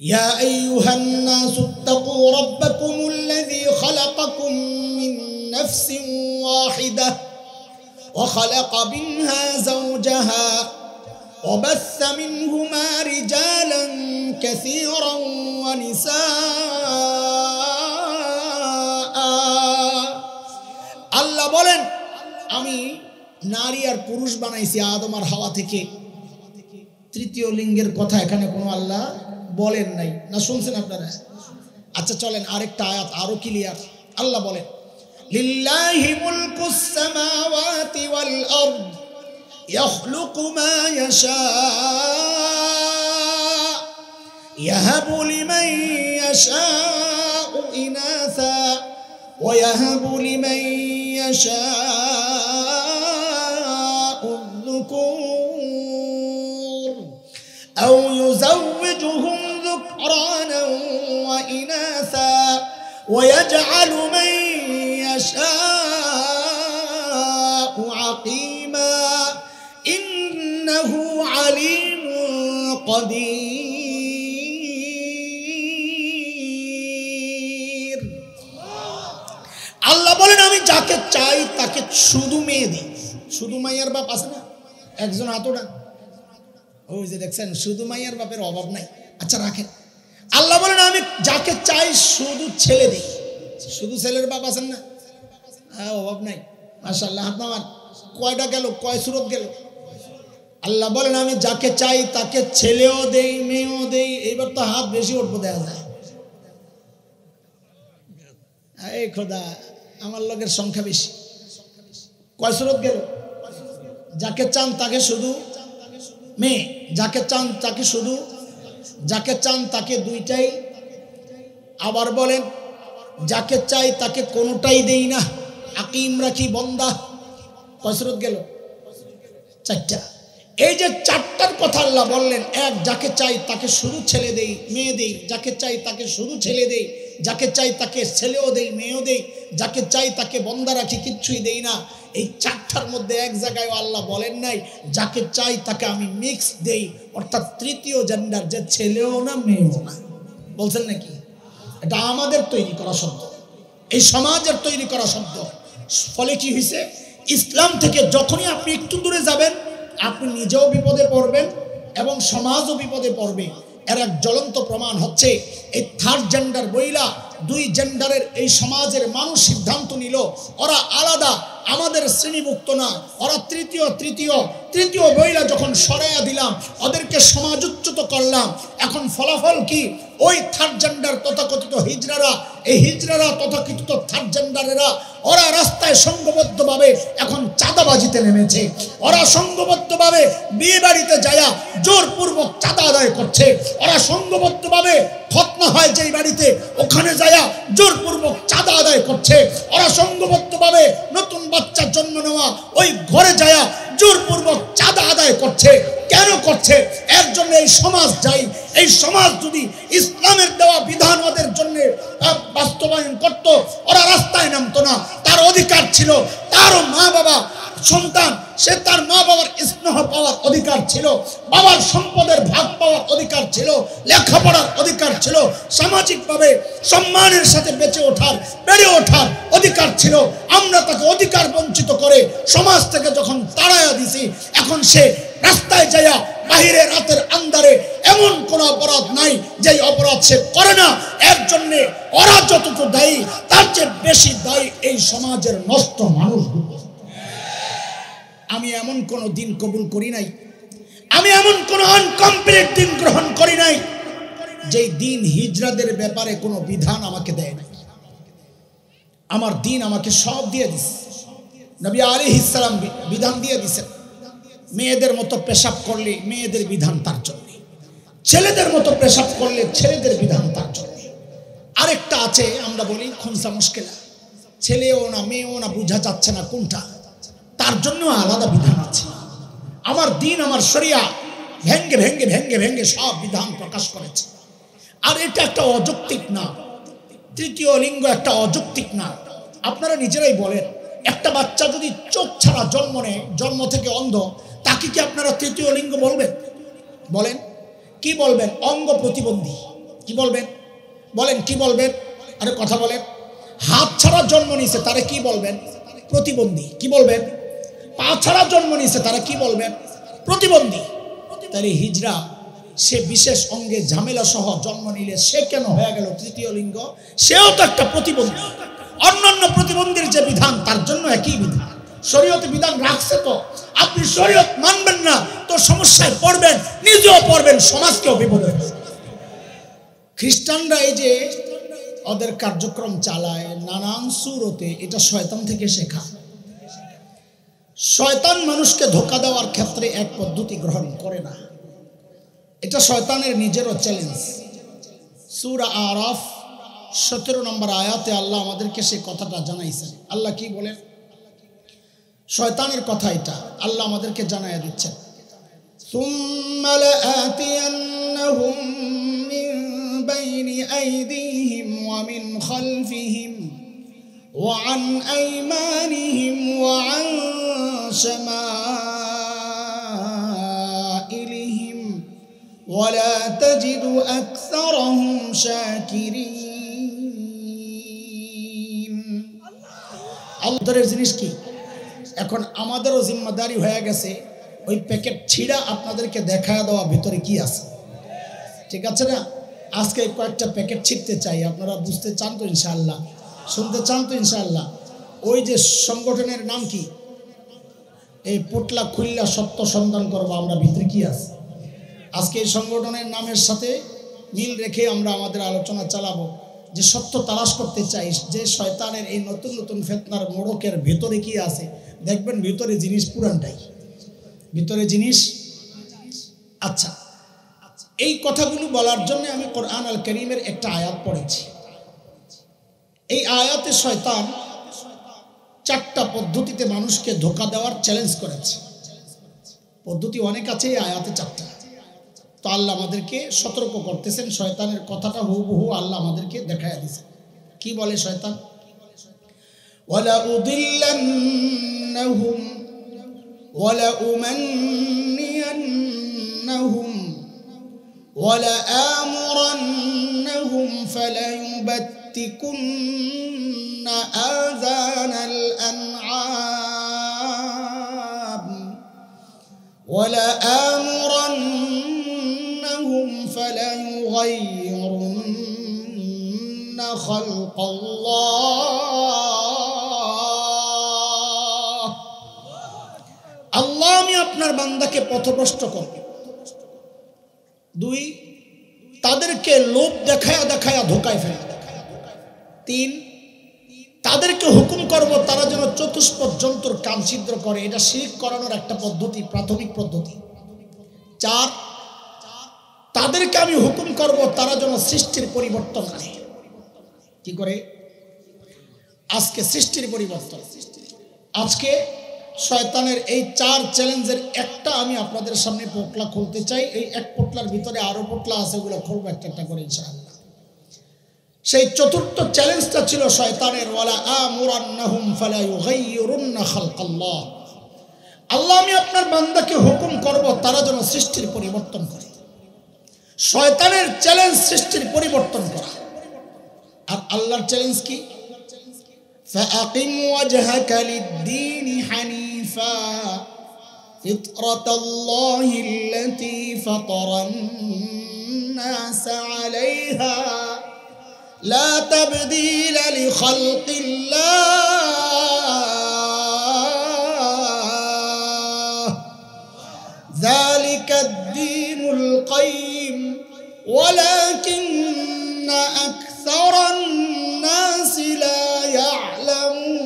ইয়া আইয়ুহান নাসু তাকু রাব্বাকুমুল্লাযী খালাকাকুম মিন নাফসিন ওয়াহিদাহ ওয়া খালাকা মিনহা যাওজাহা ওয়া বাসসা মিনহুমা রিজালান কাসীরান ওয়া নিসা। আল্লাহ বলেন আমি নারী আর পুরুষ বানাইছি আদম আর হাওয়া থেকে। তৃতীয় লিঙ্গের কথা এখানে কোনো আল্লাহ বলেন নাই, না শুনছেন আপনারা? আচ্ছা চলেন আরেকটা আয়াত আরো ক্লিয়ার। আল্লাহ বলেন লিল্লাহি মুলকুস সামাওয়াতি ওয়াল আরদ ইয়াখলুকু মা ইয়াশা ইয়াহাবু লিমান ইয়াশাউ ইনাসা ওয়া ইয়াহাবু লিমান ইয়াশাউ যুকুর আও ইউযাওwiجুহুম যুকরানান ওয়া ইনাসা ওয়া ইয়াজআলু মান ইয়াশাউ আকিমা ইন্নাহু আলিমুন কাদির। আল্লাহ বলেন আমি যাকে চাই তাকে শুধু মেয়ে দিই। শুধু মাইয়ার বাপ আছে না একজন, হাতটা ওই যে দেখছেন, শুধু মাইয়ার বাপের অভাব নাই। আচ্ছা রাখেন, আল্লাহ বলেন আমি যাকে চাই শুধু ছেলে দিই। শুধু ছেলের বাপ আছেন না? হ্যাঁ, অভাব নাই। মাশাআল্লাহ, আপনার কয়টা গেল, কয় সুরত গেল? আল্লাহ বলেন আমি যাকে চাই তাকে ছেলেও দেই মেয়েও দেই। এইবার তো হাত বেশি উঠবো দেখা যায়। এই খোদা, আমার লোকের সংখ্যা বেশি। কয় সুরত গেল? যাকে চান তাকে শুধু মেয়ে, যাকে চান তাকে শুধু, যাকে চান তাকে দুইটাই। আবার বলেন যাকে চাই তাকে কোনোটাই দেই না, আকিম রাখি বন্দা। কয় সুরত গেল? চারটা। এই যে চারটার কথা আল্লাহ বললেন, এক যাকে চাই তাকে শুধু ছেলে দেই মেয়ে দেই, যাকে চাই তাকে শুধু ছেলে দেই, যাকে চাই তাকে ছেলেও দেই মেয়েও দেই, যাকে চাই তাকে বন্দা রাখি, কিচ্ছুই দেই না। এই চারটার মধ্যে এক জায়গায় আল্লাহ বলেন নাই যাকে চাই তাকে আমি মিক্স দেই, অর্থাৎ তৃতীয় জেন্ডার, যে ছেলেও না মেয়েও না। বলছেন নাকি? এটা আমাদের তৈরি করা শব্দ, এই সমাজের তৈরি করা শব্দ। ফলে কি হয়েছে, ইসলাম থেকে যখনই আপনি একটু দূরে যাবেন আপনি নিজেও বিপদে পড়বেন এবং সমাজও বিপদে পড়বে। এর এক জ্বলন্ত প্রমাণ হচ্ছে এই থার্ড জেন্ডার বইলা দুই জেন্ডারের এই সমাজের মানুষ সিদ্ধান্ত নিল ওরা আলাদা, আমাদের শ্রেণীভুক্ত না, ওরা তৃতীয় বইলা যখন সরাইয়া দিলাম, ওদেরকে সমাজোচ্যুত করলাম। এখন ফলাফল কি? ওই থার্ড জেন্ডার তথাকথিত হিজড়ারা, এই হিজড়ারা তথাকথিত থার্ড জেন্ডারেরা ওরা রাস্তায় সংঘবদ্ধভাবে এখন চাঁদাবাজিতে নেমেছে। ওরা সংঘবদ্ধভাবে বিয়ে বাড়িতে যায়া জোরপূর্বক চাঁদা আদায় করছে। ওরা সংঘবদ্ধভাবে খতনা হয় যেই বাড়িতে, ওখানে যায়া জোরপূর্বক চাঁদা আদায় করছে। ওরা সংঘবদ্ধভাবে নতুন বাচ্চা জন্ম নেওয়া ওই ঘরে যায়া জোরপূর্বক চাঁদা আদায় করছে। কেন করছে? এর জন্য এই সমাজ যাই। এই সমাজ যদি ইসলামের দেওয়া বিধান ওদের জন্য বাস্তবায়ন করত, ওরা রাস্তায় নামতো না। তার অধিকার ছিল, তারও মা বাবা সন্তান, সে তার মা বাবার স্নেহ পাওয়ার অধিকার ছিল, বাবার সম্পদের ভাগ পাওয়ার অধিকার ছিল, লেখাপড়ার অধিকার ছিল, সামাজিকভাবে সম্মানের সাথে বেঁচে ওঠার, বেড়ে ওঠার অধিকার ছিল। আমরা তাকে অধিকার বঞ্চিত করে সমাজ থেকে যখন তাড়াইয়া দিছি, এখন সে রাস্তায় যাইয়া বাহিরে রাতের আন্ধারে এমন কোন অপরাধ নাই যেই অপরাধ সে করে না। এর জন্যে ওরা যতটুকু দায়ী তার চেয়ে বেশি দায়ী এই সমাজের নষ্ট মানুষগুলো। আমি এমন কোন দিন কবুল করি নাই, আমি এমন কোন আনকমপ্লিট দিন গ্রহণ করি নাই যেই দিন হিজড়াদের ব্যাপারে কোনো বিধান আমাকে দেয় নাই। আমার দিন আমাকে সব দিয়ে দিছে। নবী আলাইহিস সালাম বিধান দিয়ে দিছেন, মেয়েদের মতো পেশাব করলে মেয়েদের বিধান তার জন্য, ছেলেদের মতো পেশাব করলে ছেলেদের বিধান তার জন্য। আরেকটা আছে, আমরা বলি খুনসা মুশকিলা, ছেলেও না মেয়েও না, বোঝা যাচ্ছে না কোনটা, তার জন্য আলাদা বিধান আছে। আমার দিন, আমার শরিয়া ভেঙ্গে ভেঙ্গে ভেঙ্গে ভেঙ্গে সব বিধান প্রকাশ করেছে। আর এটা একটা অযৌক্তিক না, তৃতীয় লিঙ্গ একটা অযৌক্তিক না। আপনারা নিজেরাই বলেন, একটা বাচ্চা যদি চোখ ছাড়া জন্ম নেয়, জন্ম থেকে অন্ধ, তাকে কি আপনারা তৃতীয় লিঙ্গ বলবেন? বলেন, কি বলবেন? অঙ্গ প্রতিবন্ধী। কি বলবেন? বলেন কি বলবেন? আরে কথা বলেন। হাত ছাড়া জন্ম নিয়েছে তারা কি বলবেন? প্রতিবন্ধী। কি বলবেন? পা ছাড়া জন্ম নিয়েছে তারা কি বলবেন? প্রতিবন্ধী। তাহলে হিজড়া সে বিশেষ অঙ্গে ঝামেলা সহ জন্ম নিলে সে কেন হয়ে গেল তৃতীয় লিঙ্গ? সেও তো একটা প্রতিবন্ধী। অন্যান্য প্রতিবন্ধীর যে বিধান তার জন্য একই বিধান, শরীয়তে বিধান রাখছে। তো আপনি শরীয়ত মানবেন না তো সমস্যায় পড়বেন, নিজেও পড়বেন, সমাজকেও বিপদে ফেলবেন। খ্রিস্টানরা এই যে ওদের কার্যক্রম চালায় নানান সুরতে, এটা শয়তান থেকে শেখা। শয়তান মানুষকে ধোঁকা দেওয়ার ক্ষেত্রে এক পদ্ধতি গ্রহণ করে না, এটা শয়তানের নিজেরও চ্যালেঞ্জ। সূরা আরাফ 17 নম্বর আয়াতে আল্লাহ আমাদেরকে সেই কথাটা জানাইছেন। আল্লাহ কি বলেন? শয়তানের কথা এটা আল্লাহ আমাদেরকে জানাইয়া দিচ্ছেন। সুম্মা লাআতিয়ান্নাহুম মিন বাইনি আইদিহিম ওয়া মিন খালফিহিম ওয়া আন আইমানিহিম ওয়া আন শামাইলিহিম ওয়া লা তাজিদু আকসারাহুম শাকিরিন। আল্লাহর জিনিস কি? এখন আমাদেরও জিম্মাদারি হয়ে গেছে ওই প্যাকেট ছিঁড়া আপনাদেরকে দেখা দেওয়া ভিতরে কি আছে, ঠিক আছে না? আজকে কয়েকটা প্যাকেট ছিঁড়তে চাই, আপনারা বুঝতে চান তো ইনশাআল্লাহ, শুনতে চান তো ইনশাআল্লাহ। ওই যে সংগঠনের নাম কি? এই পোটলা খুললা সত্য সন্ধান করবো আমরা, ভিতরে কি আছে। আজকে এই সংগঠনের নামের সাথে মিল রেখে আমরা আমাদের আলোচনা চালাবো যে সত্য তালাশ করতে চাই যে শয়তানের এই নতুন নতুন ফিতনার মোড়কের ভেতরে কি আছে। দেখবেন ভিতরে জিনিস পুরানটাই, ভিতরে জিনিস। আচ্ছা, এই কথাগুলো বলার জন্য আমি কোরআন আল কারীমের একটা আয়াত পড়েছি। এই আয়াতে শয়তান 4টা পদ্ধতিতে মানুষকে ধোঁকা দেওয়ার চ্যালেঞ্জ করেছে। পদ্ধতি অনেক আছে, এই আয়াতে 4টা। তো আল্লাহ আমাদেরকে সতর্ক করতেছেন, শয়তানের কথাটা হুবহু আল্লাহ আমাদেরকে দেখাইয়া দিয়েছেন। কি বলে শয়তান? ওয়ালা উদিল্লান্নাহুম ওয়ালা উমান্নিয়ান্নাহুম ওয়ালা আমুরান্নাহুম ফালায়ুবাত্তিকুন্না আযানাল আনআম ওয়ালা আমুরান্নাহুম ফালায়ুগাইয়িরুন্না খালকাল্লাহ। আল্লাহ আমি আপনার বান্দাকে পথভ্রষ্ট করব। 2, তাদেরকে লোভ দেখায়া দেখায়া ধোকায় ফেলব। 3, তাদেরকে হুকুম করব তারা যেন চতুষ্পদ যন্ত্র কান ছিদ্র করে, এটা শিরক করানোর একটা পদ্ধতি, প্রাথমিক পদ্ধতি। 4, তাদেরকে আমি হুকুম করব তারা যেন সৃষ্টির পরিবর্তন আনে। কি করে? আজকে সৃষ্টির পরিবর্তন। আজকে শয়তানের এই 4 চ্যালেঞ্জের একটা আমি আপনাদের সামনে পোটলা খুলতে চাই। এই এক পোটলার ভিতরে আরো পোটলা আছে, ওগুলো খুলবো একটা একটা করে ইনশাআল্লাহ। সেই 4র্থ চ্যালেঞ্জটা ছিল শয়তানের ওয়ালা আমুরান্নাহুম ফালা ইউগাইয়িরুন্না খালকাল্লাহ। আল্লাহ আমি আপনার বান্দাকে হুকুম করব তারা যেন সৃষ্টির পরিবর্তন করে। শয়তানের চ্যালেঞ্জ সৃষ্টির পরিবর্তন করা, আর আল্লাহর চ্যালেঞ্জ কি? ফাআকিম ওয়াজহাকা লিদ-দীনি হানিফা ফিতরাতাল্লাহিল্লাতী ফাতারান-নাসা আলাইহা লা তাবদীলা লিখালকিল্লাহ যালিকা আদ-দীনুল কাইয়্যিম ওয়ালাকিন্না আকসারান-নাসি লা ইয়া'লামুন।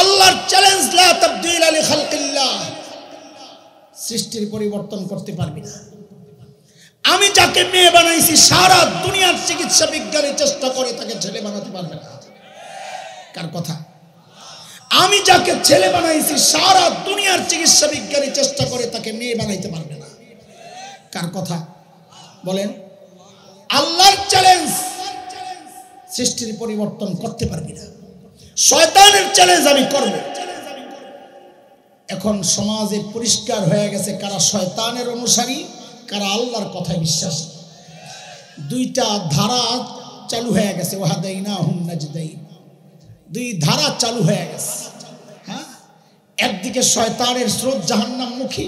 আল্লাহর চ্যালেঞ্জ, লা তাবদীলা লিখালকিল্লাহ, সৃষ্টির পরিবর্তন করতে পারবি না। আমি যাকে মেয়ে বানাইছি সারা দুনিয়ার চিকিৎসা বিজ্ঞানী চেষ্টা করে তাকে ছেলে বানাতে পারবে না। কার কথা? আমি যাকে ছেলে বানাইছি সারা দুনিয়ার চিকিৎসা বিজ্ঞানী চেষ্টা করে তাকে মেয়ে বানাইতে পারবে না। কার কথা বলেন? আল্লাহর চ্যালেঞ্জ, সৃষ্টির পরিবর্তন করতে পারবি না। শয়তানের চ্যালেঞ্জ আমি করব। এখন সমাজে পরিষ্কার হয়ে গেছে কারা শয়তানের অনুসারী, কারা আল্লাহর কথায় বিশ্বাসী। দুইটা ধারা চালু হয়ে গেছে, ওয়াহাদাইনাহুম নাজদাইন, দুই ধারা চালু হয়ে গেছে। হ্যাঁ, একদিকে শয়তানের স্রোত জাহান্নামমুখী,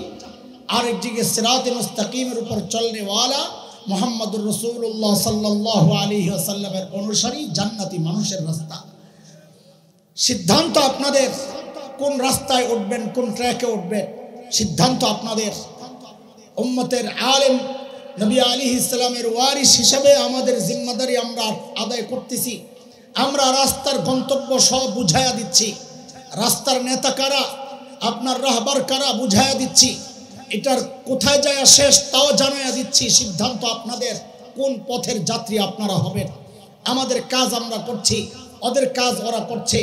আরেকদিকে সিরাতে মুস্তাকিমের উপর চলনেওয়ালা মুহাম্মদুর রাসূলুল্লাহ সাল্লাল্লাহু আলাইহি ওয়াসাল্লামের অনুসারী জান্নাতি মানুষের রাস্তা। সিদ্ধান্ত আপনাদের, কোন রাস্তায় উঠবেন, কোন ট্র্যাকে উঠবেন, সিদ্ধান্ত আপনাদের। উম্মতের আলেম নবী আলাইহিস সালামের ওয়ারিস হিসাবে আমাদের জিম্মাদারি আমরা আদায় করতেছি। আমরা রাস্তার গন্তব্য সব বুঝাইয়া দিচ্ছি, রাস্তার নেতা কারা, আপনার রাহবার কারা বুঝাইয়া দিচ্ছি, এটার কোথায় যায় শেষ তাও জানাইয়া দিচ্ছি। সিদ্ধান্ত আপনাদের, কোন পথের যাত্রী আপনারা হবেন। আমাদের কাজ আমরা করছি, ওদের কাজ ওরা করছে।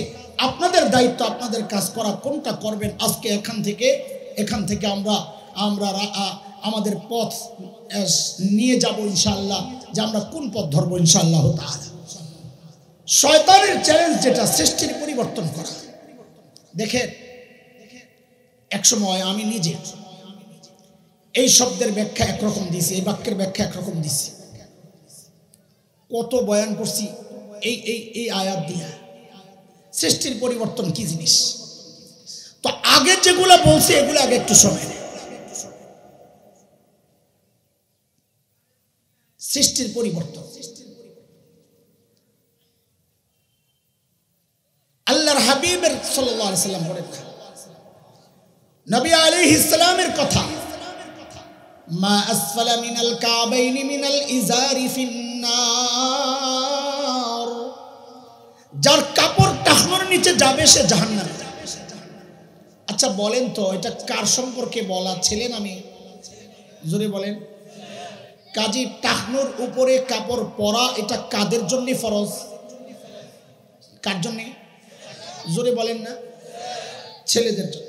আপনাদের দায়িত্ব আপনাদের কাজ করা, কোনটা করবেন। আজকে এখান থেকে আমরা আমাদের পথ নিয়ে যাব ইনশাআল্লাহ, যে আমরা কোন পথ ধরবো ইনশাআল্লাহ তাআলা। শয়তানের চ্যালেঞ্জ যেটা, সৃষ্টির পরিবর্তন করা। দেখেন, একসময় আমি নিজে এই শব্দের ব্যাখ্যা একরকম দিয়েছি, এই বাক্যের ব্যাখ্যা একরকম দিয়েছি, কত বয়ান করছি এই আয়াত দিয়া। সৃষ্টির পরিবর্তন কি জিনিস, তো আগে যেগুলো বলছি এগুলো আগে একটু শোনেন। সৃষ্টির পরিবর্তন, আল্লাহর হাবিবের সাল্লাল্লাহু আলাইহি সাল্লাম বলেন, নবী আলাইহিস সালামের কথা, মা আসফালা মিনাল কাবাইনি মিনাল ইজারি ফিন্নার, যার কাপড় টাকনোর নিচে যাবে সে জাহান্নামে। আচ্ছা বলেন তো, এটা কার সম্পর্কে বলা? ছেলে না মেয়ে? জোরে বলেন। কাজী টাকনোর উপরে কাপড় পরা এটা কাদের জন্য ফরজ? কার জন্য? জোরে বলেন না। ছেলেদের জন্য।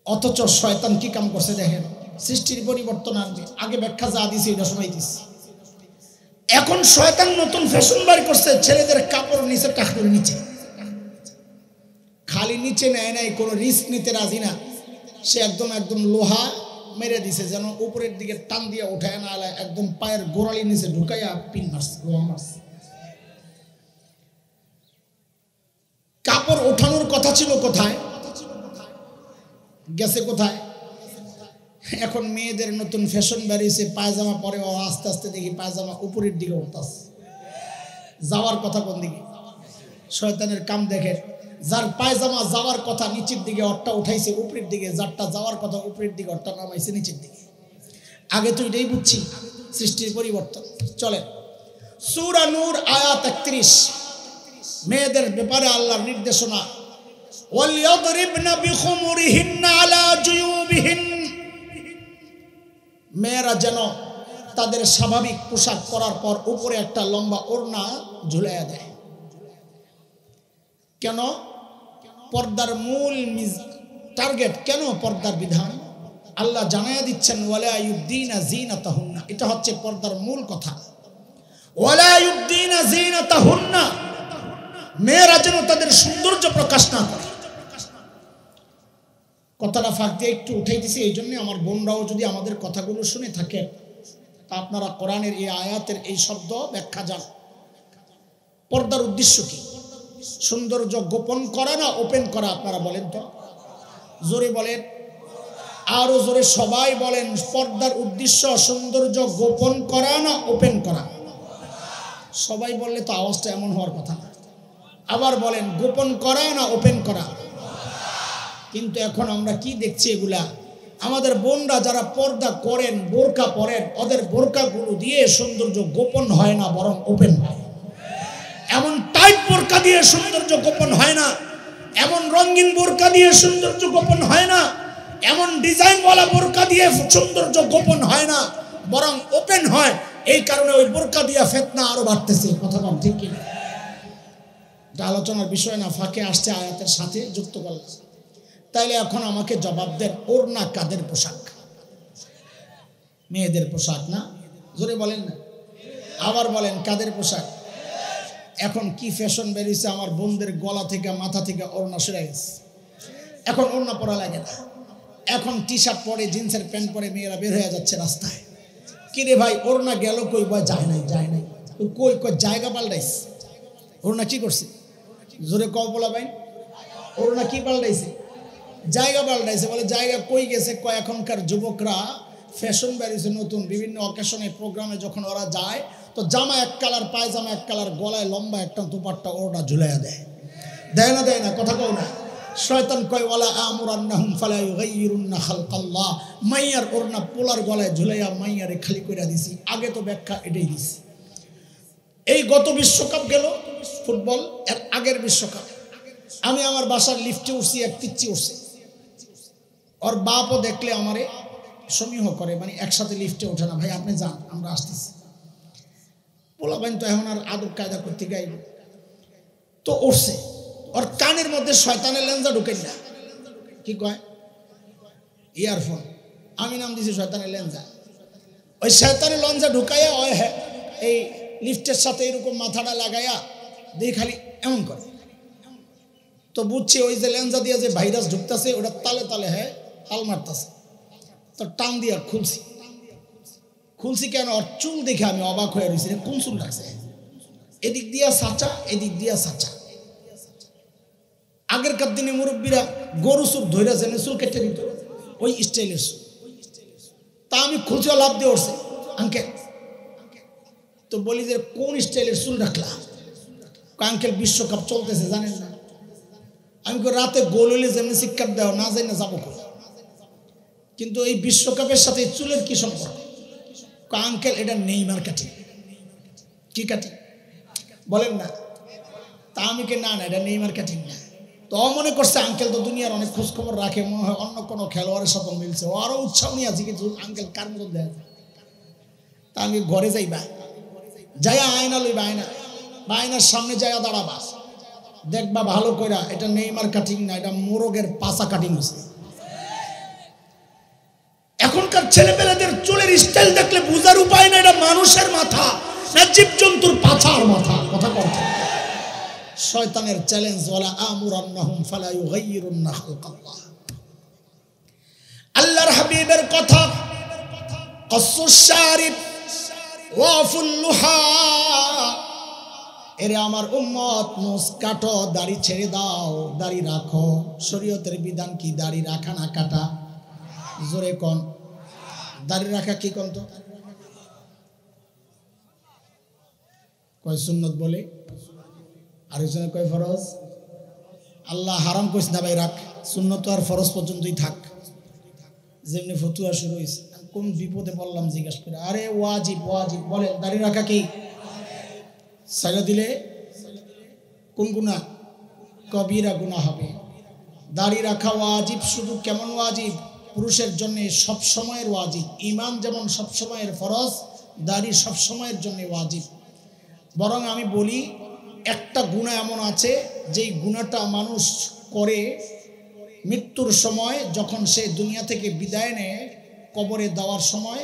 অথচ শয়তান কি কাম করছে দেখেন, সৃষ্টির পরিবর্তন আনবে। আগে ব্যাখ্যা যা দিছি এটা শোনাই দিছি। এখন শয়তান নতুন ফ্যাশন বার করছে, ছেলেদের কাপড় নিচে, টাকনোর নিচে। খালি নিচে নেয় নাই, কোনো রিস্ক নিতে রাজি না। সে একদম লোহা মেরে দিছে, যেন উপরের দিকে টান দিয়ে উঠায় না, একদম পায়ের গোড়ালি নিচে ঢুকাইয়া পিন মারছে, লোহা মারছে। কাপড় ওঠানোর কথা ছিল কোথায়, গেছে কোথায়? এখন মেয়েদের নতুন ফ্যাশন বেরিয়েছে, পায়জামা পরে আস্তে আস্তে দেখি পায়জামা উপরের দিকে উঠতেছে। যাওয়ার কথা কোন দিকে? শয়তানের কাম দেখে, যার পায়জামা যাওয়ার কথা নিচের দিকে ওরটা উঠাইছে উপরের দিকে, যারটা যাওয়ার কথা উপরের দিকে ওরটা নামাইছে নিচের দিকে। আগে তো এটাই বুঝছি, সৃষ্টির পরিবর্তন। চলে সূরা নূর আয়াত 31, মেয়েদের ব্যাপারে আল্লাহর নির্দেশনা, ওয়ালইয়াদরিবনা বিখুমুরিহিন্না আলা জুয়ুবিহিন, মেয়েরা যেন তাদের স্বাভাবিক পোশাক পরার পর উপরে একটা লম্বা ওড়না ঝুলাইয়া দেয়। কেন? পর্দার মূল টার্গেট কেন পর্দার বিধান আল্লাহ জানাইয়া দিচ্ছেন, ওয়ালা ইউবদিনা যিনাতাহুন্না, এটা হচ্ছে পর্দার মূল কথা। ওয়ালা ইউবদিনা যিনাতাহুন্না, মেয়েরা যেন তাদের সৌন্দর্য প্রকাশ না করে। কথাটা ফাঁক দিয়ে একটু উঠাই দিছি, এই জন্য আমার বোনরাও যদি আমাদের কথাগুলো শুনে থাকেন, তা আপনারা কোরআনের এই আয়াতের এই শব্দ ব্যাখ্যা জান। পর্দার উদ্দেশ্য কি? সৌন্দর্য গোপন করা না ওপেন করা? আপনারা বলেন তো, জোরে বলেন, আরো জোরে সবাই বলেন। পর্দার উদ্দেশ্য সৌন্দর্য গোপন করা না ওপেন করা? সবাই বললে তো আওয়াজটা এমন হওয়ার কথা না। আবার বলেন, গোপন করা না ওপেন করা? কিন্তু এখন আমরা কি দেখছি, এগুলা আমাদের বোনরা যারা পর্দা করেন, বোরকা পরেন, ওদের বোরকাগুলো দিয়ে সৌন্দর্য গোপন হয় না, বরং ওপেন হয়। এমন টাইট বোরকা দিয়ে সৌন্দর্য গোপন হয় না, এমন রঙিন বোরকা দিয়ে সৌন্দর্য গোপন হয় না, এমন ডিজাইনওয়ালা বোরকা দিয়ে সৌন্দর্য গোপন হয় না, বরং ওপেন হয়। এই কারণে ওই বোরকা দিয়ে ফিতনা আরো বাড়তেছে। কথা বল ঠিক কি? এটা আলোচনার বিষয় না, ফাঁকে আসছে আয়াতের সাথে যুক্ত করলাম। তাইলে এখন আমাকে জবাব দেন, ওড়না কাদের পোশাক? মেয়েদের পোশাক না? জোরে বলেন না। আবার বলেন, কাদের পোশাক? এখন কি ফ্যাশন বেরিয়েছে, আমার বোনদের গলা থেকে মাথা থেকে ওড়না সরে গেছে। এখন ওড়না পরা লাগে না, এখন টি শার্ট পরে জিন্সের প্যান্ট পরে মেয়েরা বের হয়ে যাচ্ছে রাস্তায়। কিরে ভাই ওড়না গেল কই? বয় যায় নাই, যায় নাই। কই কই জায়গা পাল্টাইছে। ওড়না কি করছে? জোরে কও বলা ভাই, ওড়না কি পাল্টাইছে? জায়গা পাল্টাইছে। বলে জায়গা কই গেছে? কয় এখনকার যুবকরা ফ্যাশন বেরিয়েছে নতুন, বিভিন্ন অকেশনে প্রোগ্রামে যখন ওরা যায় তো জামা এক কালার, পায়জামা এক কালার, গলায় লম্বা একটা দুপাট্টা ওড়না ঝুলাইয়া দেয়। দেয় না? দেয় না? কথা কও না। শয়তান কয় ওয়ালা আমুরান্নাহুম ফালা ইউগাইয়িরুন্না খালকাল্লাহ। মাইয়ার ওড়না পোলার গলায় ঝুলাইয়া মাইয়ারে খালি কইরা দিছি। আগে তো ব্যাখ্যা এটাই দিছি। এই গত বিশ্বকাপ গেল ফুটবল, এর আগের বিশ্বকাপ আমি আমার বাসার লিফটে উঠছি, এক পিচ্চি উঠছে। ওর বাপও দেখলে আমারে সমীহ করে, মানে একসাথে লিফটে ওঠে না, ভাই আপনি যান আমরা আসতেছি। পোলাবেন তো এখন আর আদব কায়দা করতে গাইব, তো উঠছে। ওর কানের মধ্যে শয়তানের লেঞ্জা ঢুকে না, কি কয় ইয়ারফোন, আমি নাম দিছি শয়তানের লেঞ্জা। ওই শয়তানের লেঞ্জা ঢুকাইয়া ওই এই লিফটের সাথে এরকম মাথাটা লাগাইয়া দিয়ে খালি এমন করে। তো বুঝছি ওই যে লেঞ্জা দিয়ে যে ভাইরাস ঢুকতেছে ওটা তালে তালে হাল মারতেছে। তো টান দিয়া খুলছি কেন? ওর চুল দেখে আমি অবাক হয়ে রয়েছি। কোন চুল লাগছে? এদিক দিয়া সাচা, এদিক দিয়া সাচা। আগেরকার দিনে মুরব্বীরা গরু চুল ধৈরা যেন চুল কেটে দিত, ওই স্টাইলের চুল। তা আমি খুলছি, লাভ দিয়ে উঠছে আঙ্কেল। তো বলি যে কোন স্টাইলের চুল রাখলাম? আঙ্কেল বিশ্বকাপ চলতেছে জানেন না। আমি রাতে গোল হইলে যেমনি শিক্ষার দেওয়া না যাই না যাবো, কিন্তু এই বিশ্বকাপের সাথে চুলের কি সম্পর্ক? আঙ্কেল এটা নেইমার কাটিং। কি কাটিং বলেন না? তা আমি কে না না এটা নেইমার কাটিং না। তো মনে করছে আঙ্কেল তো দুনিয়ার অনেক খোঁজ খবর রাখে, মনে হয় অন্য কোনো খেলোয়াড়ের সাথে মিলছে, ও আরো উৎসাহ নিয়ে আছে কিন্তু আঙ্কেল কার মতো দেয়। তা আমি ঘরে যাইবা, যাইয়া আয়না লইবা, আয়নার সামনে যাইয়া দাঁড়াবা, দেখবা ভালো কইরা এটা নেইমার কাটিং না, এটা মোরগের পাছা কাটিং হচ্ছে। এখনকার ছেলেপেলেদের চুলের স্টাইল দেখলে বুঝার উপায় না এটা মানুষের মাথা না জীবজন্তুর পাছার মাথা। কথা বলতে শয়তানের চ্যালেঞ্জ, ওয়ালা আমুরান্নাহুম ফালা ইউগাইয়িরুন্না খালকাল্লাহ। আল্লাহর হাবিবের কথা, কাসসুশ শারিব ওয়াফুল লুহা। এরে আমার উম্মত, মুছ কাটো, দাড়ি ছেড়ে দাও, দাড়ি রাখো। শরীয়তের বিধান কি? দাড়ি রাখা না কাটা? জোরে কোন? দাড়ি রাখা কি কোন? তো কয় সুন্নত বলে, আরেকজনে কয় ফরজ। আল্লাহ হারাম কইছে না ভাই রাখ, সুন্নত আর ফরজ পর্যন্তই থাক। যেমনি ফতুয়া শুরু হয়েছে, কোন বিপদে বললাম জিজ্ঞাসা করে, আরে ওয়াজিব ওয়াজিব বলেন। দাড়ি রাখা কি? সাইলা দিলে কোন গুনাহ? কবিরা গুনাহ হবে। দাড়ি রাখা ওয়াজিব, শুধু কেমন ওয়াজিব? পুরুষের জন্য সব সময়ের ওয়াজিব। ঈমান যেমন সব সময়ের ফরজ, দাড়ি সব সময়ের জন্য ওয়াজিব। বরং আমি বলি একটা গুনাহ এমন আছে যেই গুনাহটা মানুষ করে মৃত্যুর সময়, যখন সে দুনিয়া থেকে বিদায় নেয় কবরে দেওয়ার সময়,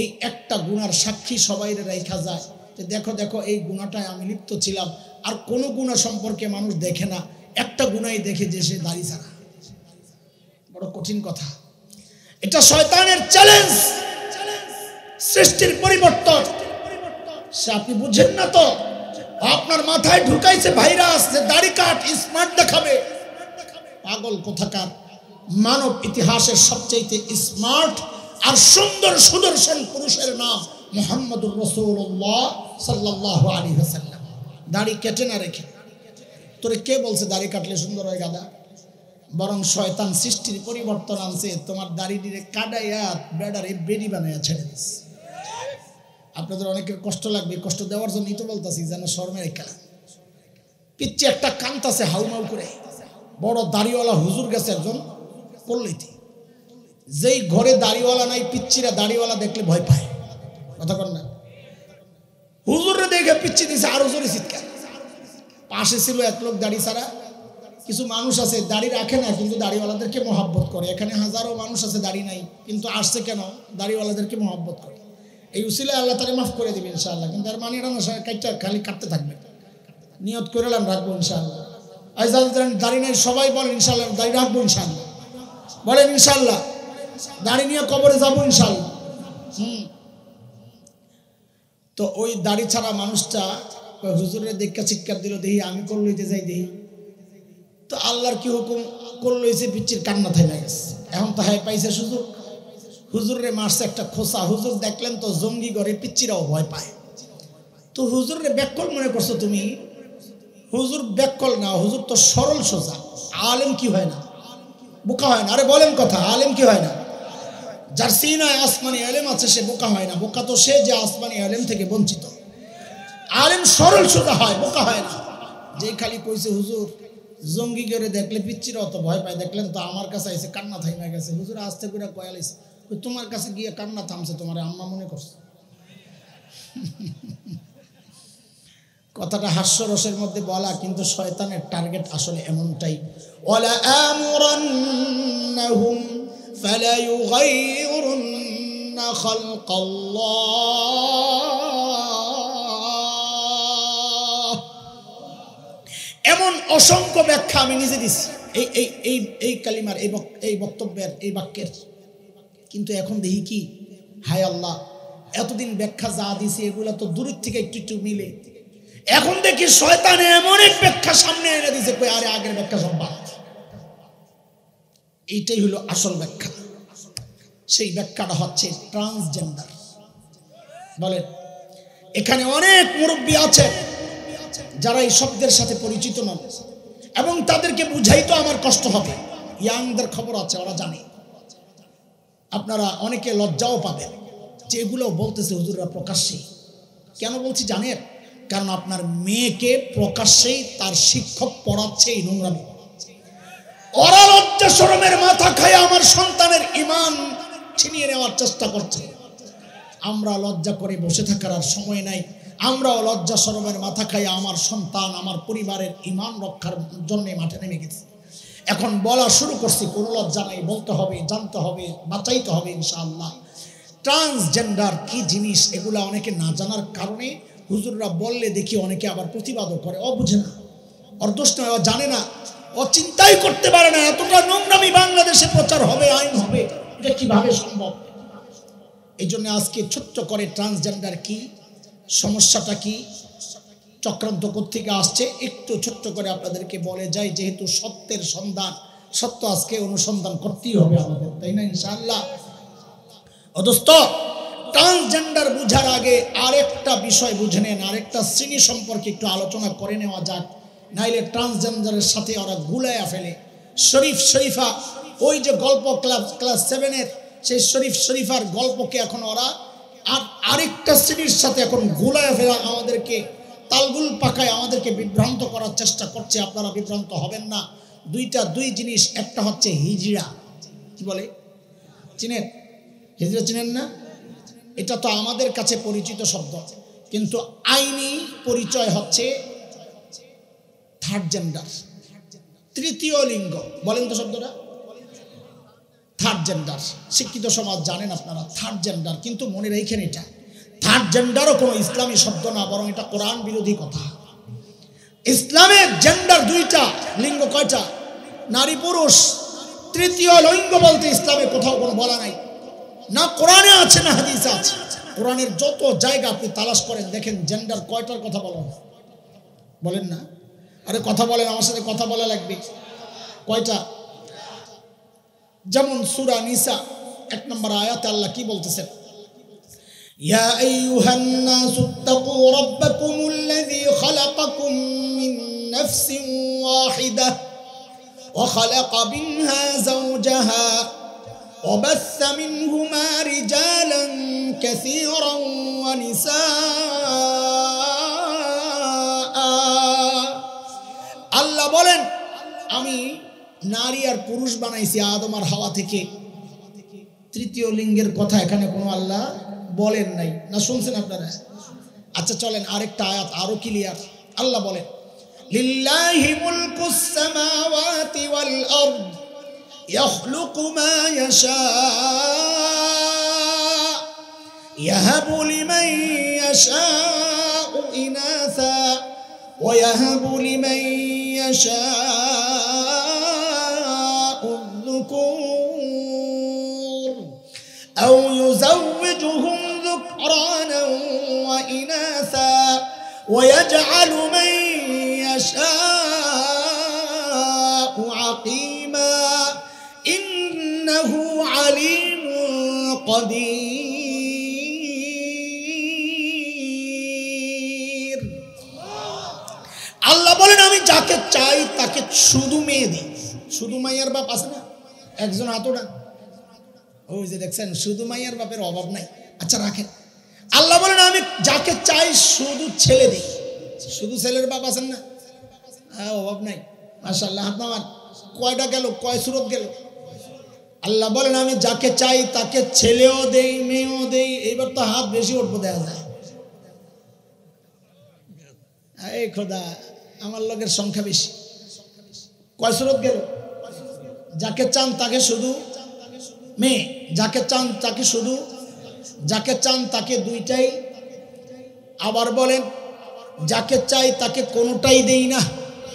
এই একটা গুনার সাক্ষী সবাই রেখা যায় যে দেখো দেখো এই গুনাহটায় আমি লিপ্ত ছিলাম। আর কোনো গুনাহ সম্পর্কে মানুষ দেখে না, একটা গুনাহই দেখে যে সে দাড়ি ছাড়া। বড় কঠিন কথা এটা, শয়তানের চ্যালেঞ্জ, সৃষ্টির পরিবর্তন। সে আপনি বুঝেন না তো, আপনার মাথায় ঢুকাইছে ভাইরাস যে দাড়ি কাট, স্মার্ট দেখাবে। পাগল কোথাকার। মানব ইতিহাসের সবচেয়ে স্মার্ট আর সুন্দর সুদর্শন পুরুষের নাম মুহাম্মদুর রাসূলুল্লাহ সাল্লাল্লাহু আলাইহি ওয়াসাল্লাম। দাড়ি কেটে না রেখে। তোরে কে বলছে দাড়ি কাটলে সুন্দর হয় গাদা? বরং শয়তান সৃষ্টির পরিবর্তন আনছে, তোমার দাড়ি দিয়ে কাটাইয়া বেড়ারে বেড়ি বানাইয়া ছেড়ে দিচ্ছে। আপনাদের অনেকের কষ্ট লাগবে, কষ্ট দেওয়ার জন্যই তো বলতেছি, যেন শর্মের খেলা। পিচ্ছি একটা কান্তাছে হাউমাউ করে, বড় দাড়িওয়ালা হুজুর গেছে একজন পল্লীতে। যেই ঘরে দাড়িওয়ালা নাই, পিচ্ছিরা দাড়িওয়ালা দেখলে ভয় পায়। কথা কর না? হুজুরে দেখে পিচ্ছি দিছে আরো জোরে চিৎকার। পাশে ছিল এক লোক দাড়ি ছাড়া। কিছু মানুষ আছে দাড়ি রাখে না কিন্তু দাড়িওয়ালাদেরকে মহব্বত করে। এখানে হাজারো মানুষ আছে দাড়ি নাই কিন্তু আসছে কেন? দাড়িওয়ালাদেরকে মহব্বত করে। এই উসিলায় আল্লাহ তাআলা মাফ করে দিবেন ইনশাআল্লাহ। কিন্তু আর মানে এটা না কাটটা খালি কাটতে থাকবে। নিয়ত করে রাখবো ইনশাআল্লাহ। আজ যাদের দাড়ি নেই সবাই বলেন ইনশাল্লাহ দাড়ি রাখবো ইনশাল্লাহ, বলেন ইনশাল্লাহ দাড়ি নিয়ে কবরে যাবো ইনশাল্লাহ। তো ওই দাড়ি ছাড়া মানুষটা হুজুরের দেখা চিৎকার দিল, দেখি আমি কোল লইতে যাই দেখি। তো আল্লাহর কি হুকুম, কোল লইছে পিচ্ছির কান্না থাইমা গেছে। এখন তো হাই পাইছে সুযোগ, হুজুরে মারছে একটা খোসা। হুজুর দেখলেন তো জঙ্গি ঘরে পিচ্ছিরাও ভয় পায়। তো হুজুরে ব্যাককল মনে করছো তুমি? হুজুর ব্যাককল না, হুজুর তো সরল সোজা। আলেম কি হয় না, বোকা হয় না? আরে বলেন কথা, আলেম কি হয় না? যার সিনায় আসমানি আলেম আছে সে বোকা হয় না। বোকা তো সে যে আসমানি আলেম থেকে বঞ্চিত। আলেম সরল সোজা হয়, বোকা হয় না। যে খালি কইছে হুজুর জঙ্গি করে দেখলে পিচ্ছিরা অত ভয় পায়, দেখলেন তো আমার কাছে আইসে কান্না থাইমা গেছে। হুজুর আস্তে করে কয়ালাইছে, তোমার কাছে গিয়ে কান্না থামছে, তোমার আম্মা মনে করছে। কথাটা হাস্যরসের মধ্যে বলা, কিন্তু শয়তানের টার্গেট আসলে এমনটাই। ওয়ালা আমুরান্নাহুম ফালা ইউগাইয়িরুন্না খালকাল্লাহ। এমন অসংখ্য ব্যাখ্যা আমি নিজে দিছি এই এই এই এই কালিমার, এই বক্তব্যের, এই বাক্যের। কিন্তু এখন দেখি কি, হায় আল্লাহ, এতদিন ব্যাখ্যা যা দিছি এগুলা তো দূরের থেকে একটু একটু মিলে। এখন দেখি শয়তান এমন এক ব্যাখ্যা সামনে এনে দিছে, কই আরে আগের ব্যাখ্যা সব বাদ। এইটাই হলো আসল ব্যাখ্যা। সেই ব্যাখ্যাটা হচ্ছে ট্রান্সজেন্ডার। বলেন, এখানে অনেক মুরব্বী আছে যারা এই শব্দের সাথে পরিচিত নন, এবং তাদেরকে বুঝাইতো আমার কষ্ট হবে। ইয়াংদের খবর আছে, ওরা জানে। আপনারা অনেকে লজ্জাও পাবেন যে এগুলো বলতেছে হুজুররা প্রকাশ্যেই। কেন বলছি জানেন? কারণ আপনার মেয়েকে প্রকাশ্যেই তার শিক্ষক পড়াচ্ছে এই নোংরামি। ওরা লজ্জা শরমের মাথা খায় আমার সন্তানের ঈমান ছিনিয়ে নেওয়ার চেষ্টা করছে। আমরা লজ্জা করে বসে থাকার আর সময় নাই। আমরাও লজ্জা শরমের মাথা খাই আমার সন্তান, আমার পরিবারের ঈমান রক্ষার জন্য মাঠে নেমে গেছে। এখন বলা শুরু করছি, কোনো লজ্জা নাই, বলতে হবে, জানতে হবে, বাঁচাইতে হবে ইনশাআল্লাহ। ট্রান্সজেন্ডার কি জিনিস এগুলা অনেকে না জানার কারণে হুজুররা বললে দেখি অনেকে আবার প্রতিবাদও করে। ও বুঝে না, ওর দোষ নয়, ও জানে না, ও চিন্তাই করতে পারে না এতটা নোংরামি বাংলাদেশে প্রচার হবে, আইন হবে, এটা কিভাবে সম্ভব। এই জন্য আজকে ছোট্ট করে ট্রান্সজেন্ডার কি, সমস্যাটা কি, চক্রান্ত কোত্থেকে আসছে একটু ছোট্ট করে আপনাদেরকে বলে যাই। যেহেতু সত্যের সন্ধান, সত্য আজকে অনুসন্ধান করতেই হবে আমাদের, তাই না ইনশাআল্লাহ? অদোস্ত, ট্রান্সজেন্ডার বুঝার আগে আরেকটা বিষয় বুঝে নেন, আরেকটা শ্রেণী সম্পর্কে একটু আলোচনা করে নেওয়া যাক, নাইলে ট্রান্সজেন্ডারের সাথে ওরা গুলাইয়া ফেলে। শরীফ শরীফা, ওই যে গল্প ক্লাস 7-এর সেই শরীফ শরীফার গল্পকে এখন ওরা আরেকটা শ্রেণীর সাথে এখন গুলাইয়া ফেলা, আমাদেরকে তালগুল পাকায় আমাদেরকে বিভ্রান্ত করার চেষ্টা করছে। আপনারা বিভ্রান্ত হবেন না। দুই জিনিস, একটা হচ্ছে হিজড়া। কি বলে চিনেন? হিজড়া চিনেন না? এটা তো আমাদের কাছে পরিচিত শব্দ, কিন্তু আইনি পরিচয় হচ্ছে থার্ড জেন্ডার, তৃতীয় লিঙ্গ। বলেন তো শব্দটা, থার্ড জেন্ডার। শিক্ষিত সমাজ জানেন আপনারা থার্ড জেন্ডার, কিন্তু মনে রেখেন এটা থার্ড জেন্ডারও কোনো ইসলামী শব্দ না, বরং এটা কোরআন বিরোধী কথা। ইসলামের জেন্ডার দুইটা, লিঙ্গ কয়টা? নারী পুরুষ। তৃতীয় লিঙ্গ বলতে ইসলামে কোথাও কোনো বলা নাই, না কোরআনে আছে না হাদিসে আছে। কোরআনের যত জায়গা আপনি তালাশ করেন দেখেন জেন্ডার কয়টার কথা বলেন, বলেন না? আরে কথা বলেন, আমার সাথে কথা বলা লাগবে। কয়টা? যেমন সূরা নিসা 1 নম্বর আয়াতে আল্লাহ কি বলতেছেন? ইয়া আইয়ুহান নাসু তাকু রাব্বাকুমুল্লাযী খালাকাকুম মিন নাফসিন ওয়াহিদাহ ওয়া খালাকা মিনহা যাওজাহা وبث منهما رجالا كثيرا ونساء। আল্লাহ বলেন আমি নারী আর পুরুষ বানাইছি আদম আর হাওয়া থেকে। তৃতীয় লিঙ্গের কথা এখানে কোনো আল্লাহ বলেন নাই, না শুনছেন আপনারা? আচ্ছা চলেন আরেকটা আয়াত আরো ক্লিয়ার। আল্লাহ বলেন লিল্লাহি মুলকুস সামাওয়াতি ওয়াল আরদ يخلق ما يشاء يهب لمن يشاء إناثا ويهب لمن يشاء الذكور أو يزوجهم ذكرانا وإناثا ويجعل من يشاء عقيما إنه عليم قدير আল্লাহ বলেন আমি যাকে চাই তাকে শুধু মেয়ে দিই। শুধু মাইয়ার বাপ আছে না একজন হাতটা, ওই যে দেখছেন শুধু মাইয়ার বাপের অভাব নাই। আচ্ছা রাখেন, আল্লাহ বলেন আমি যাকে চাই শুধু ছেলে দিই। শুধু ছেলের বাপ আছেন না, হ্যাঁ অভাব নাই মাশাআল্লাহ। আপনার কয়টা গেল, কয় সুরত গেল? আল্লাহ বলেন আমি যাকে চাই তাকে ছেলেও দেই মেয়েও দেই। এইবার তো হাত বেশি উঠবো দেখা যায়। এই খোদা আমার লোকের সংখ্যা বেশি। কয় সুরত গেল? যাকে চান তাকে শুধু মেয়ে, যাকে চান তাকে শুধু, যাকে চান তাকে দুইটাই। আবার বলেন যাকে চাই তাকে কোনোটাই দেই না,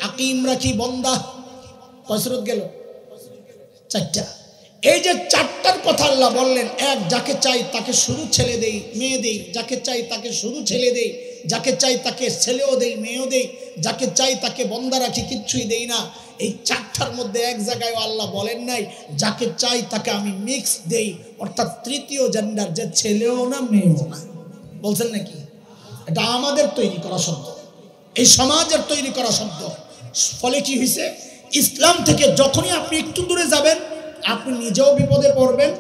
আকিম রাখি বন্দা। কয় সুরত গেল? চারটা। এই যে চারটার কথা আল্লাহ বললেন, এক যাকে চাই তাকে শুধু ছেলে দেই মেয়ে দেই, যাকে চাই তাকে শুধু ছেলে দেই, যাকে চাই তাকে ছেলেও দেই মেয়েও দেই, যাকে চাই তাকে বন্দা রাখি, কিচ্ছুই দেই না। এই চারটার মধ্যে এক জায়গায় আল্লাহ বলেন নাই যাকে চাই তাকে আমি মিক্স দেই, অর্থাৎ তৃতীয় জেন্ডার, যে ছেলেও না মেয়েও না। বলছেন নাকি? এটা আমাদের তৈরি করা শব্দ, এই সমাজের তৈরি করা শব্দ। ফলে কি হয়েছে, ইসলাম থেকে যখনই আপনি একটু দূরে যাবেন আপনি নিজেও বিপদে পড়বেন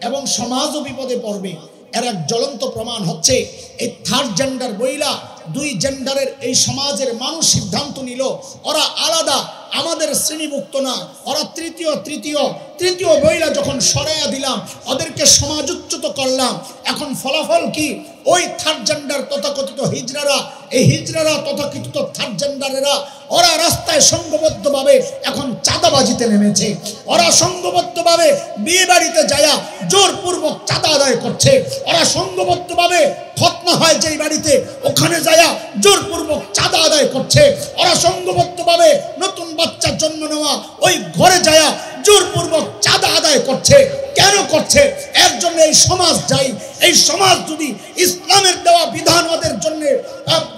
এবং সমাজও বিপদে পড়বে। এর এক জ্বলন্ত প্রমাণ হচ্ছে এই থার্ড জেন্ডার বইলা দুই জেন্ডারের এই সমাজের মানুষ সিদ্ধান্ত নিল ওরা আলাদা, আমাদের শ্রেণীভুক্ত না, ওরা তৃতীয় বইলা যখন সরাইয়া দিলাম, ওদেরকে সমাজোচ্যুত করলাম। এখন ফলাফল কি? ওই থার্ড জেন্ডার তথাকথিত হিজড়ারা, এই হিজড়ারা তথাকথিত থার্ড জেন্ডারেরা ওরা রাস্তায় সংঘবদ্ধভাবে এখন চাঁদাবাজিতে নেমেছে। ওরা সংঘবদ্ধভাবে বিয়ে বাড়িতে যায়া জোরপূর্বক চাঁদা আদায় করছে। ওরা সংঘবদ্ধভাবে খতনা হয় যেই বাড়িতে, ওখানে যায়া জোরপূর্বক চাঁদা আদায় করছে। ওরা সংঘবদ্ধভাবে নতুন বাচ্চা জন্ম নেওয়া ওই ঘরে যায়া জোরপূর্বক চাঁদা আদায় করছে। কেন করছে? এর জন্য এই সমাজ যাই, এই সমাজ যদি ইসলামের দেওয়া বিধান ওদের জন্য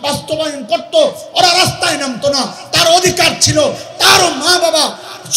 বাস্তবায়ন করত, ওরা রাস্তায় নামতো না। তার অধিকার ছিল, তারও মা বাবা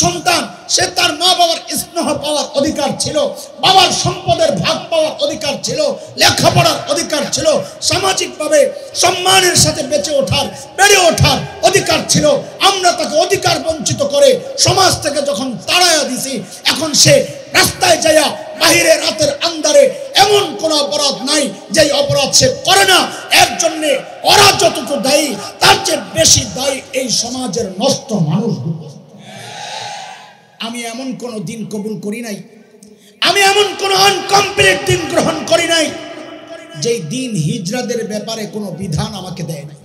সন্তান, সে তার মা বাবার স্নেহ পাওয়ার অধিকার ছিল, বাবার সম্পদের ভাগ পাওয়ার অধিকার ছিল, লেখাপড়ার অধিকার ছিল, সামাজিকভাবে সম্মানের সাথে বেঁচে ওঠার বেড়ে ওঠার অধিকার ছিল। আমরা তাকে অধিকার বঞ্চিত করে সমাজ থেকে যখন তাড়াইয়া দিছি, এখন সে রাস্তায় যাইয়া বাহিরে রাতের আন্ধারে এমন কোন অপরাধ নাই যেই অপরাধ সে করে না। এর জন্য ওরা যতটুকু দায়ী তার চেয়ে বেশি দায়ী এই সমাজের নষ্ট মানুষগুলো। আমি এমন কোন দিন কবুল করি নাই, আমি এমন কোন আনকমপ্লিট দিন গ্রহণ করি নাই যেই দিন হিজড়াদের ব্যাপারে কোনো বিধান আমাকে দেয় নাই।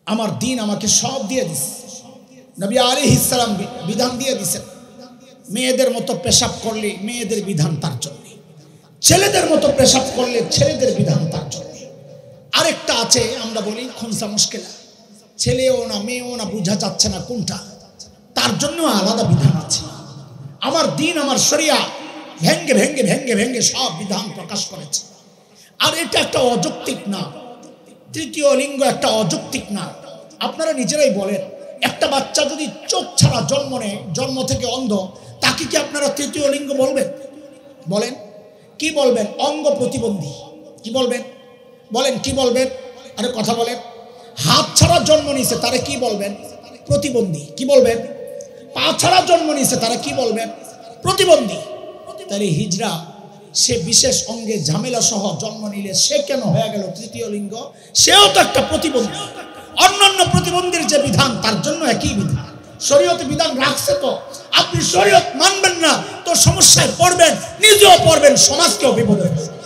আমার দিন আমাকে সব দিয়ে দিছে। নবী আলাইহিস সালাম বিধান দিয়ে দিছেন, মেয়েদের মতো পেশাব করলে মেয়েদের বিধান তার জন্য, ছেলেদের মতো পেশাব করলে ছেলেদের বিধান তার জন্য। আরেকটা আছে আমরা বলি খুনসা মুশকিলা, ছেলেও না মেয়েও না, বোঝা যাচ্ছে না কোনটা, তার জন্য আলাদা বিধান আছে। আমার দিন, আমার শরিয়া ভেঙ্গে ভেঙ্গে ভেঙ্গে ভেঙ্গে সব বিধান প্রকাশ করেছে। আর এটা একটা অযৌক্তিক না, তৃতীয় লিঙ্গ একটা অযৌক্তিক না। আপনারা নিজেরাই বলেন, একটা বাচ্চা যদি চোখ ছাড়া জন্ম নেয়, জন্ম থেকে অন্ধ, তাকে কি আপনারা তৃতীয় লিঙ্গ বলবেন? বলেন কি বলবেন? অঙ্গ প্রতিবন্ধী। কি বলবেন? বলেন কি বলবেন? আরে কথা বলেন। হাত ছাড়া জন্ম নিছে তারা কি বলবেন? প্রতিবন্ধী। কি বলবেন? পা ছাড়া জন্ম নিছে তারা কি বলবেন? প্রতিবন্ধী। তাহলে হিজড়া সে বিশেষ অঙ্গে ঝামেলা সহ জন্ম নিলে সে কেন হয়ে গেল তৃতীয় লিঙ্গ? সেও তো একটা প্রতিবন্ধী। অন্যান্য প্রতিবন্ধীর যে বিধান তার জন্য একই বিধান, শরীয়তে বিধান রাখছে। তো আপনি শরীয়ত মানবেন না তো সমস্যায় পড়বেন, নিজেও পড়বেন, সমাজকেও বিপদে ফেলবেন।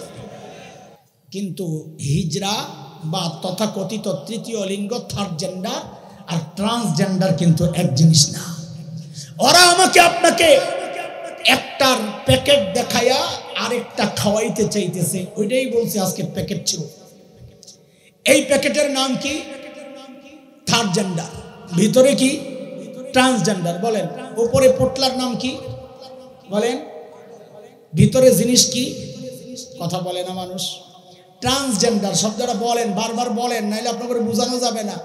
কিন্তু হিজড়া বা তথাকথিত তৃতীয় লিঙ্গ, থার্ড জেন্ডার আর ট্রান্সজেন্ডার কিন্তু এক জিনিস না। ওরা আমাকে আপনাকে একটার প্যাকেট দেখায়া আরেকটা খাওয়াইতে চাইতেছে, ওইটাই বলছে আজকে প্যাকেট ছিল। এই প্যাকেটের নাম কি? থার্ড জেন্ডার, ভিতরে কি ট্রান্সজেন্ডার। বলেন উপরে পোটলার নাম কি? বলেন ভিতরে জিনিস কি? কথা বলে না মানুষ। ট্রান্সজেন্ডার শব্দটা বলেন, বারবার বলেন, নাইলে আপনাদের বোঝানো যাবে না।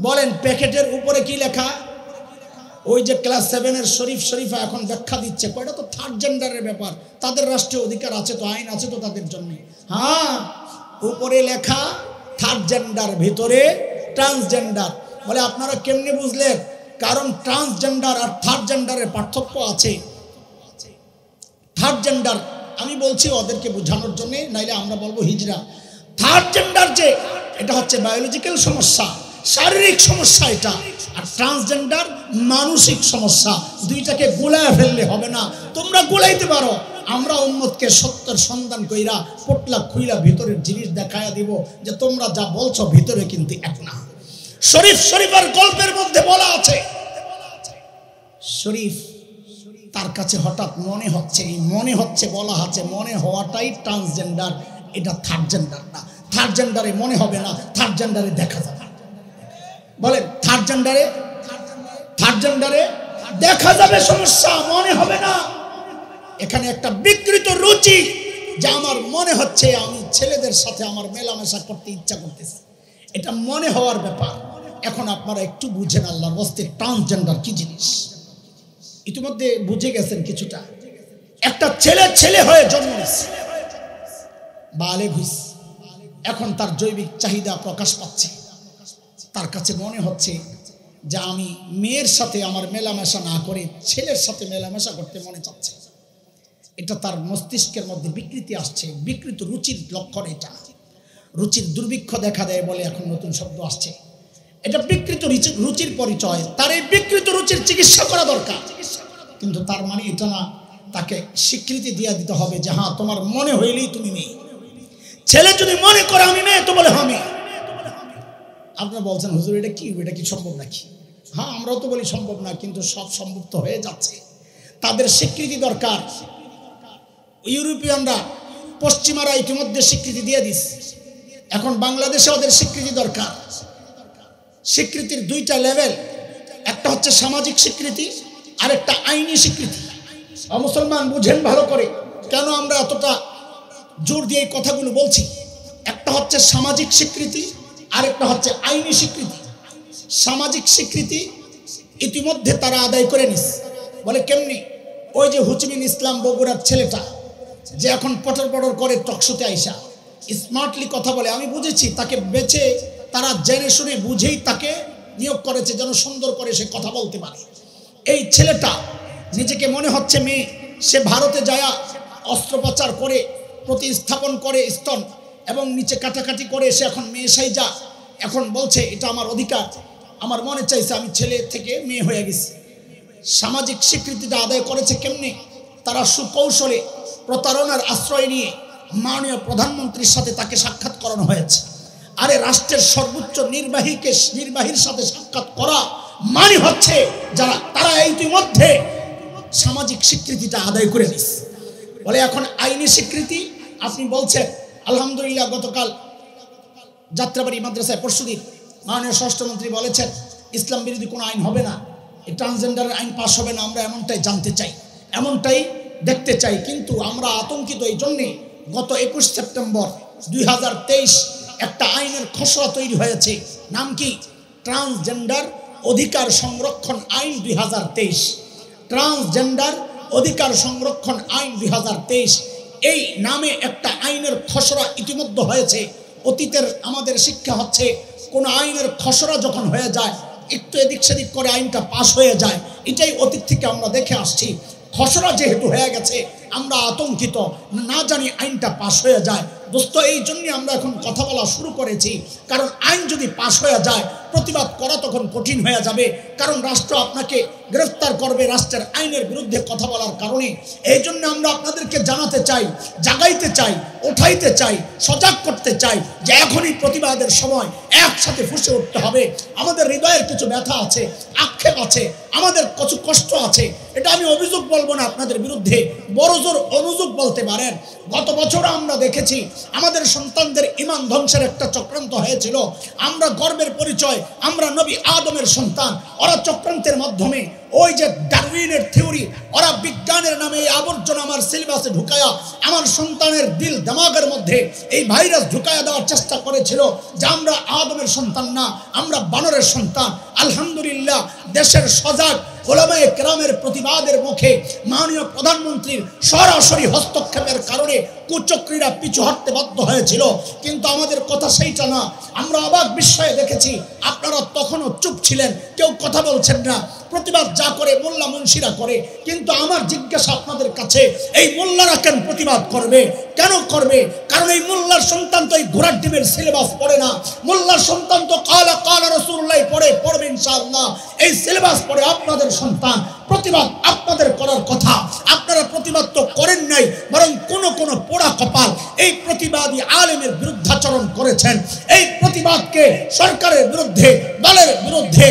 বলেন প্যাকেটের উপরে কি লেখা? ওই যে ক্লাস 7-এর শরীফা এখন ব্যাখ্যা দিচ্ছে, কয়টা তো থার্ড জেন্ডারের ব্যাপার, তাদের রাষ্ট্রীয় অধিকার আছে তো, আইন আছে তো তাদের জন্য। হ্যাঁ, উপরে লেখা থার্ড জেন্ডার, ভিতরে ট্রান্সজেন্ডার। বলে আপনারা কেমনে বুঝলেন? কারণ ট্রান্সজেন্ডার আর থার্ড জেন্ডারের পার্থক্য আছে। থার্ড জেন্ডার আমি বলছি ওদেরকে বোঝানোর জন্য, নাইলে আমরা বলবো হিজড়া। থার্ড জেন্ডার যে এটা হচ্ছে বায়োলজিক্যাল সমস্যা, শারীরিক সমস্যা এটা। আর ট্রান্সজেন্ডার মানসিক সমস্যা। দুইটাকে গোলায় ফেললে হবে না। তোমরা গোলাইতে পারো, আমরা উম্মতকে সত্যের সন্ধান কইরা পোটলা খুইলা ভিতরের জিনিস দেখায়া দিব যে তোমরা যা বলছো ভিতরে কিন্তু এক না। শরীফের গল্পের মধ্যে বলা আছে, শরীফ তার কাছে হঠাৎ মনে হচ্ছে, বলা আছে মনে হওয়াটাই ট্রান্সজেন্ডার, এটা থার্ড জেন্ডার না। থার্ড জেন্ডারে মনে হবে না, থার্ড জেন্ডারে দেখা যাবে। বলেন থার্ড জেন্ডারে দেখা যাবে, সমস্যা মনে হবে না। এখানে একটা বিকৃত রুচি, যে আমার মনে হচ্ছে আমি ছেলেদের সাথে আমার মেলামেশা করতে ইচ্ছা করতেছে, এটা মনে হওয়ার ব্যাপার। এখন আপনারা একটু বুঝেন আল্লাহর ওয়াস্তে ট্রান্সজেন্ডার কি জিনিস। ইতিমধ্যে বুঝে গেছেন কিছুটা। একটা ছেলে হয়ে জন্ম নিচ্ছে, বালেগ হইছে, এখন তার জৈবিক চাহিদা প্রকাশ পাচ্ছে। তার কাছে মনে হচ্ছে যে আমি মেয়ের সাথে আমার মেলামেশা না করে ছেলের সাথে মেলামেশা করতে মনে চাচ্ছে। এটা তার মস্তিষ্কের মধ্যে বিকৃতি আসছে, বিকৃত রুচির লক্ষণ। এটা রুচির দুর্ভিক্ষ দেখা দেয় বলে এখন নতুন শব্দ আসছে। এটা বিকৃত রুচির পরিচয়। তার এই বিকৃত রুচির চিকিৎসা করা দরকার। কিন্তু তার মানে এটা না, তাকে স্বীকৃতি দিয়ে দিতে হবে যে হ্যাঁ তোমার মনে হইলেই তুমি মেয়ে। ছেলে যদি মনে করে আমি মেয়ে তো বলে আমি। আপনারা বলছেন হুজুর এটা কি সম্ভব নাকি? হ্যাঁ, আমরাও তো বলি সম্ভব না, কিন্তু সব সম্ভব তো হয়ে যাচ্ছে। তাদের স্বীকৃতি দরকার। ইউরোপিয়ানরা, পশ্চিমারা ইতিমধ্যে স্বীকৃতি দিয়ে দিস, এখন বাংলাদেশে ওদের স্বীকৃতি দরকার। স্বীকৃতির দুইটা লেভেল, একটা হচ্ছে সামাজিক স্বীকৃতি আর একটা আইনি স্বীকৃতি। মুসলমান বুঝেন ভালো করে কেন আমরা এতটা জোর দিয়ে এই কথাগুলো বলছি। একটা হচ্ছে সামাজিক স্বীকৃতি আর একটা হচ্ছে আইনি স্বীকৃতি। সামাজিক স্বীকৃতি ইতিমধ্যে তারা আদায় করে নিস। বলে কেমনি? ওই যে হুচমিন ইসলাম বগুড়ার ছেলেটা যে এখন পটর করে টকশোতে আইসা স্মার্টলি কথা বলে, আমি বুঝেছি তাকে বেছে, তারা জেনে শুনে বুঝেই তাকে নিয়োগ করেছে যেন সুন্দর করে সে কথা বলতে পারে। এই ছেলেটা নিজেকে মনে হচ্ছে মেয়ে, সে ভারতে যায় অস্ত্রোপচার করে প্রতিস্থাপন করে স্তন এবং নিচে কাটাকাটি করে সে এখন মেয়ে সাইজা এখন বলছে এটা আমার অধিকার, আমার মনে চাইছে আমি ছেলে থেকে মেয়ে হয়ে গেছি। সামাজিক স্বীকৃতিটা আদায় করেছে কেমনে? তারা সুকৌশলে প্রতারণার আশ্রয় নিয়ে মাননীয় প্রধানমন্ত্রীর সাথে তাকে সাক্ষাৎ করানো হয়েছে। আরে রাষ্ট্রের সর্বোচ্চ নির্বাহীর সাথে সাক্ষাৎ করা মানে হচ্ছে যারা তারা ইতিমধ্যে সামাজিক স্বীকৃতিটা আদায় করে নিস। বলে এখন আইনি স্বীকৃতি আপনি বলছেন আলহামদুলিল্লাহ, গতকাল যাত্রাবাড়ি মাদ্রাসায় পরশুদিন মাননীয় স্বরাষ্ট্রমন্ত্রী বলেছেন ইসলাম বিরোধী কোনো আইন হবে না, এই ট্রান্সজেন্ডারের আইন পাস হবে না। আমরা এমনটাই জানতে চাই, এমনটাই দেখতে চাই। কিন্তু আমরা আতঙ্কিত এই জন্যে গত 21 সেপ্টেম্বর 2023 একটা আইনের খসড়া তৈরি হয়েছে। নাম কি? ট্রান্সজেন্ডার অধিকার সংরক্ষণ আইন 2023। ট্রান্সজেন্ডার অধিকার সংরক্ষণ আইন 2023 এই নামে একটা আইনের খসড়া ইতিমধ্যে হয়েছে। অতীতের আমাদের শিক্ষা হচ্ছে কোন আইনের খসড়া যখন হয়ে যায় একটু এদিক সেদিক করে আইনটা পাশ হয়ে যায়, এটাই অতীত থেকে আমরা দেখে আসছি। খসড়া যেহেতু হয়ে গেছে আমরা আতঙ্কিত, না জানি আইনটা পাশ হয়ে যায়। দোস্ত এই জন্যই আমরা এখন কথা বলা শুরু করেছি, কারণ আইন যদি পাশ হয়ে যায় প্রতিবাদ করা তখন কঠিন হয়ে যাবে। কারণ রাষ্ট্র আপনাকে গ্রেফতার করবে রাষ্ট্রের আইনের বিরুদ্ধে কথা বলার কারণে। এই জন্য আমরা আপনাদেরকে জানাতে চাই, জাগাইতে চাই, উঠাইতে চাই, সজাগ করতে চাই যে এখনই প্রতিবাদের সময়, একসাথে ফুঁসে উঠতে হবে। আমাদের হৃদয়ের কিছু ব্যথা আছে, আক্ষেপ আছে, আমাদের কিছু কষ্ট আছে। এটা আমি অভিযোগ বলবো না আপনাদের বিরুদ্ধে, বড় জোর অনুযোগ বলতে পারেন। গত বছর আমরা দেখেছি আমাদের সন্তানদের ঈমান ধ্বংসের একটা চক্রান্ত হয়েছিল। আমরা গর্বের পরিচয়, আমরা নবী আদমের সন্তান। ওরা চক্রান্তের মাধ্যমে ওই যে ডারউইনের থিওরি, ওরা বিজ্ঞানের নামে এই আবর্জনা আমার সিলেবাসে ঢুকায়া আমার সন্তানের দিল দিমাগের মধ্যে এই ভাইরাস ঢুকায়া দেওয়ার চেষ্টা করেছিল যে আমরা আদমের সন্তান না, আমরা বানরের সন্তান। আলহামদুলিল্লাহ, দেশের সজাগ উলামায়ে কেরামের প্রতিবাদের মুখে মাননীয় প্রধানমন্ত্রীর সরাসরি হস্তক্ষেপের কারণে কুচক্রীরা পিছু হটতে বাধ্য হয়েছিল। কিন্তু আমাদের কথা সেইটা না। আমরা অবাক বিস্ময়ে দেখেছি আপনারা তখনও চুপ ছিলেন, কেউ কথা বলছেন না। প্রতিবাদ যা করে মোল্লা মুন্সিরা করে, কিন্তু আমার জিজ্ঞাসা আপনাদের কাছে, এই মোল্লারা কেন প্রতিবাদ করবে? কেন করবে? কারণ এই মোল্লার সন্তান তো এই ঘোড়ার ডিমের সিলেবাস পড়ে না। মোল্লার সন্তান তো কালা কালা রাসূলুল্লাহ পড়বে ইনশাআল্লাহ। এই সিলেবাস পড়ে আপনাদের সন্তান। প্রতিবাদ আপনাদের করার কথা, আপনারা প্রতিবাদ তো করেন নাই, বরং কোন পোড়া কপাল এই প্রতিবাদী আলেমের বিরুদ্ধাচরণ করেছেন। এই প্রতিবাদকে সরকারের বিরুদ্ধে, দলের বিরুদ্ধে,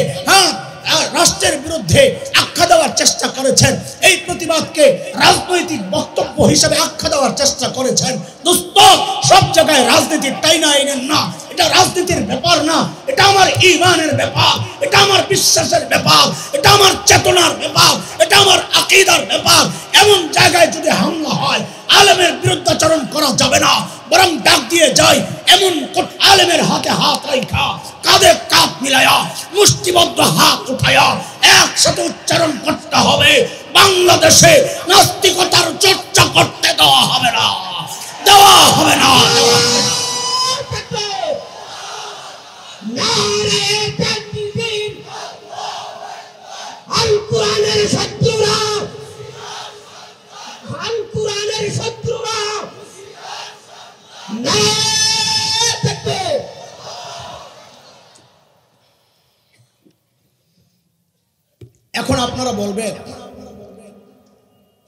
রাষ্ট্রের বিরুদ্ধে আখ্যা দেওয়ার চেষ্টা করেছেন। এই প্রতিবাদকে রাজনৈতিক বক্তব্য হিসেবে আখ্যা দেওয়ার চেষ্টা করেছেন। দোস্ত, সব জায়গায় রাজনীতির টাইনা আইনেন না। এটা রাজনীতির ব্যাপার না, এটা আমার ঈমানের ব্যাপার, এটা আমার বিশ্বাসের ব্যাপার, এটা আমার চেতনার ব্যাপার, এটা আমার আকীদার ব্যাপার। এমন জায়গায় যদি হামলা হয়, আলেমের বিরুদ্ধাচরণ করা যাবে না, বরং ডাক দিয়ে যায় এমন আলেমের হাতে হাত রাখা, কাঁধে কাঁধ মিলায়া, মুষ্টিবদ্ধ হাত উঠায়া একসাথে উচ্চারণ করতে হবে, বাংলাদেশে নাস্তিকতার চর্চা করতে দেওয়া হবে না, দেওয়া হবে না। আল কোরআনের শত্রুরা, আল কোরআনের শত্রুরা, এখন আপনারা বলবেন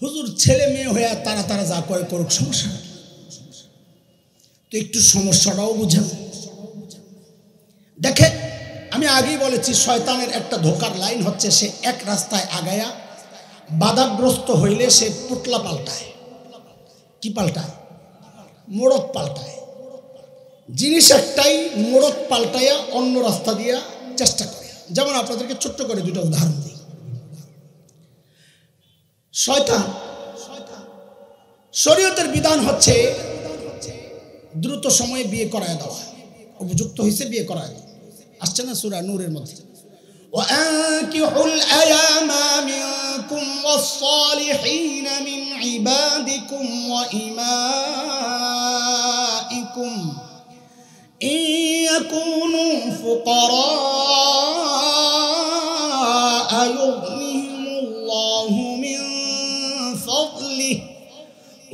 হুজুর ছেলে মেয়ে হয়ে তারা তারা যা করে করুক, সমস্যা তো একটু সমস্যাটাও বুঝেন। দেখেন, আমি আগেই বলেছি শয়তানের একটা ধোকার লাইন হচ্ছে সে এক রাস্তায় আগায়া বাধাগ্রস্ত হইলে সে পুতলা পাল্টায়। কি পাল্টায়? মোড়ক পাল্টায়। জিনিস একটাই, মোড়ক পাল্টাইয়া অন্য রাস্তা দিয়া চেষ্টা করে। যেমন আপনাদেরকে ছোট্ট করে দুটো উদাহরণ দিই। শয়তান, শরীয়তের বিধান হচ্ছে দ্রুত সময়ে বিয়ে করায় দেওয়া, উপযুক্ত হয়েছে বিয়ে করায় দেওয়া। আসছে না সূরা নূরের মধ্যে, وَأَنكِحُوا الْأَيَامَ مِنكُمْ وَالصَّالِحِينَ مِنْ عِبَادِكُمْ وَإِمَائِكُمْ إِنْ يَكُونُوا فُقَرَاءَ يُغْنِهِمُ اللَّهُ مِنْ فَضْلِهِ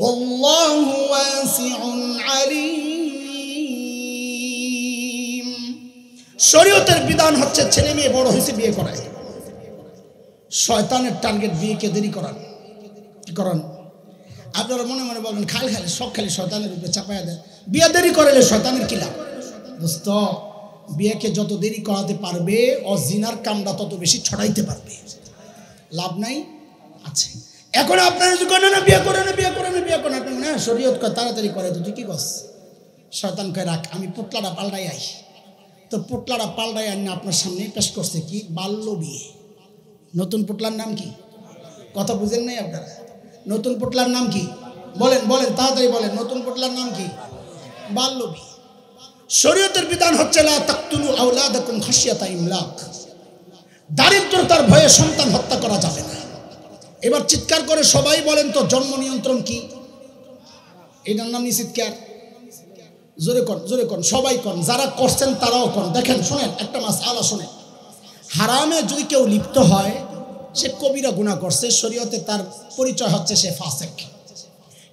وَاللَّهُ وَاسِعٌ عَلِيمٌ। শরীয়তের বিধান হচ্ছে ছেলে মেয়ে বড় হয়েছে বিয়ে করায়। শয়তানের টার্গেট বিয়েকে দেরি করান। কি করান? আপনারা মনে মনে বলবেন খালি সব খালি শয়তানের উপরে চাপায়া দেয়। বিয়ে দেরি করালে শয়তানের কি লাভ? দোস্ত, বিয়েকে যত দেরি করাতে পারবে ও জিনার কামটা তত বেশি ছড়াইতে পারবে। লাভ নাই আছে। এখন আপনারা যদি না বিয়ে করে না বিয়ে করে না বিয়ে করে না, না শরীয়ত কয় তাড়াতাড়ি করে, তো তুই কি করস? শয়তান কয় রাখ, আমি পুতলাটা পাল্টাই আই। তো পুতলাটা পাল্টাই আনি আপনার সামনে পেশ করছে কি? বাল্য বিয়ে। নতুন পুতলার নাম কি? কথা বুঝেন নাই আপনারা? নতুন পুতলার নাম কি? বলেন বলেন, তাড়াতাড়ি বলেন। নতুন পুতলার নাম কি? বাল্য বিয়ে। শরীয়তের বিধান হচ্ছে লা তাকতুলু আওলাদাকুম খাশিয়াতা ইমলাক। দারিদ্রতার ভয়ে সন্তান হত্যা করা যাবে না। এবার চিৎকার করে সবাই বলেন তো, জন্ম নিয়ন্ত্রণ কি? এটার নাম নিষিদ্ধকার। জোরে কন, জোরে কন, সবাই কন, যারা করছেন তারাও কন। দেখেন, শোনেন একটা মাসআলা শোনেন। হারামে যদি কেউ লিপ্ত হয় সে কবিরা গুনাহ করছে, শরীয়তে তার পরিচয় হচ্ছে সে ফাসিক।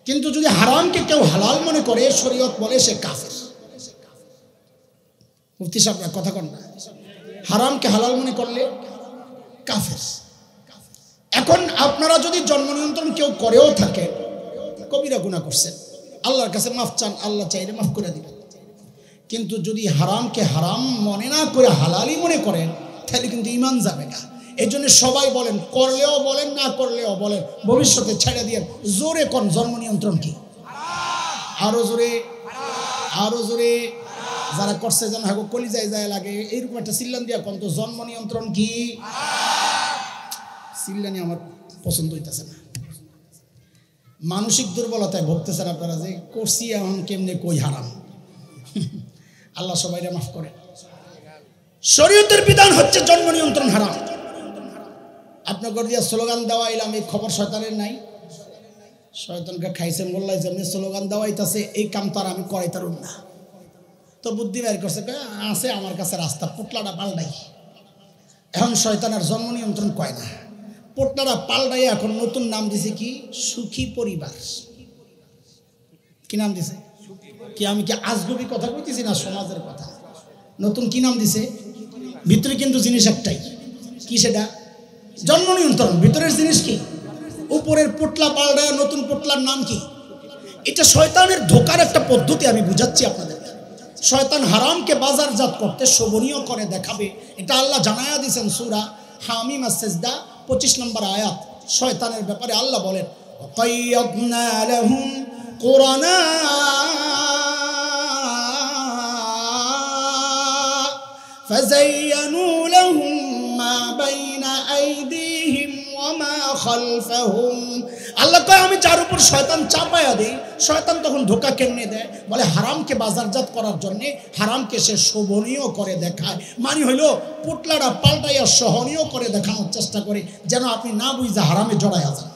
কিন্তু যদি হারামকে কেউ হালাল মনে করে, শরীয়ত বলে সে কাফের। মুফতি সাহেব কথা কন না, হারামকে হালাল মনে করলে কাফের। এখন আপনারা যদি জন্ম নিয়ন্ত্রণ কেউ করেও থাকে, কবিরা গুনাহ করছেন, আল্লাহর কাছে মাফ চান, আল্লাহ চাইলে মাফ করে দিবেন। কিন্তু যদি হারামকে হারাম মনে না করে হালালি মনে করেন, তাহলে কিন্তু ঈমান যাবে না। এই জন্য সবাই বলেন, করলেও বলেন না করলেও বলেন, ভবিষ্যতে ছেড়ে দিয়ে জোরে কোন জন্ম নিয়ন্ত্রণ কি? আরো জোরে, আরো জোরে। যারা করছে যেন হাগো কলিজায় যায় লাগে, এইরকম একটা চিল্লান দিয়া কোন তো জন্ম নিয়ন্ত্রণ কি? চিল্লানি আমার পছন্দ হইতেছে না। মানসিক দুর্বলতায় ভুগতেছেন আপনারা যে করছি এখন কেমনে কই হারাম। আল্লাহ সবাইরে মাফ করে। শরীয়তের বিধান হচ্ছে জন্ম নিয়ন্ত্রণ হারাম। আপনার ঘর দিয়া স্লোগান দেওয়া এলাম, এই খবর শয়তানের নাই? শয়তানকে খাইছেন বললাই যেমনি স্লোগান দেওয়াইতেছে, এই কাম তার আমি করাইতারুম না। তো বুদ্ধি বের করছে, আছে আমার কাছে রাস্তা, পোটলাটা পাল্টাই। এখন শয়তানের জন্ম নিয়ন্ত্রণ কয় না, পোটলাটা পাল্টাই এখন নতুন নাম দিছে কি? সুখী পরিবার। কি নাম দিছে? কি আমি কি আজগবি কথা কইতেছি না সমাজের কথা? নতুন কি নাম দিছে? ভিতরে কিন্তু জিনিস একটাই, কি সেটা? জন্ম নিয়ন্ত্রণ। ভিতরের জিনিস কি? উপরের পোটলা পাল্টায় নতুন পোটলার নাম কি? এটা শয়তানের ধোকার একটা পদ্ধতি, আমি বুঝাচ্ছি আপনাদের। শয়তান হারামকে বাজারজাত করতে শোভনীয় করে দেখাবে, এটা আল্লাহ জানায়া দিয়েছেন সূরা হামিম আস-সাজদা 25 নম্বর আয়াত। শয়তানের ব্যাপারে আল্লাহ বলেন, ওয়াকাইয়াদনা লাহুম কুরানা ফাযায়্যানু লাহুম মা বাইনা আইদিহিম ওয়া মা খালফাহুম। আল্লাহ কয় আমি যার উপর শয়তান চাপায়া দেই, শয়তান তখন ধোঁকা কেমনে দেয়? বলে হারামকে বাজারজাত করার জন্যে হারামকে সে শোভনীয় করে দেখায়। মানে হইল পুটলাটা পাল্টাইয়া সহনীয় করে দেখানোর চেষ্টা করে, যেন আপনি না বুঝে হারামে জড়াইয়া যান।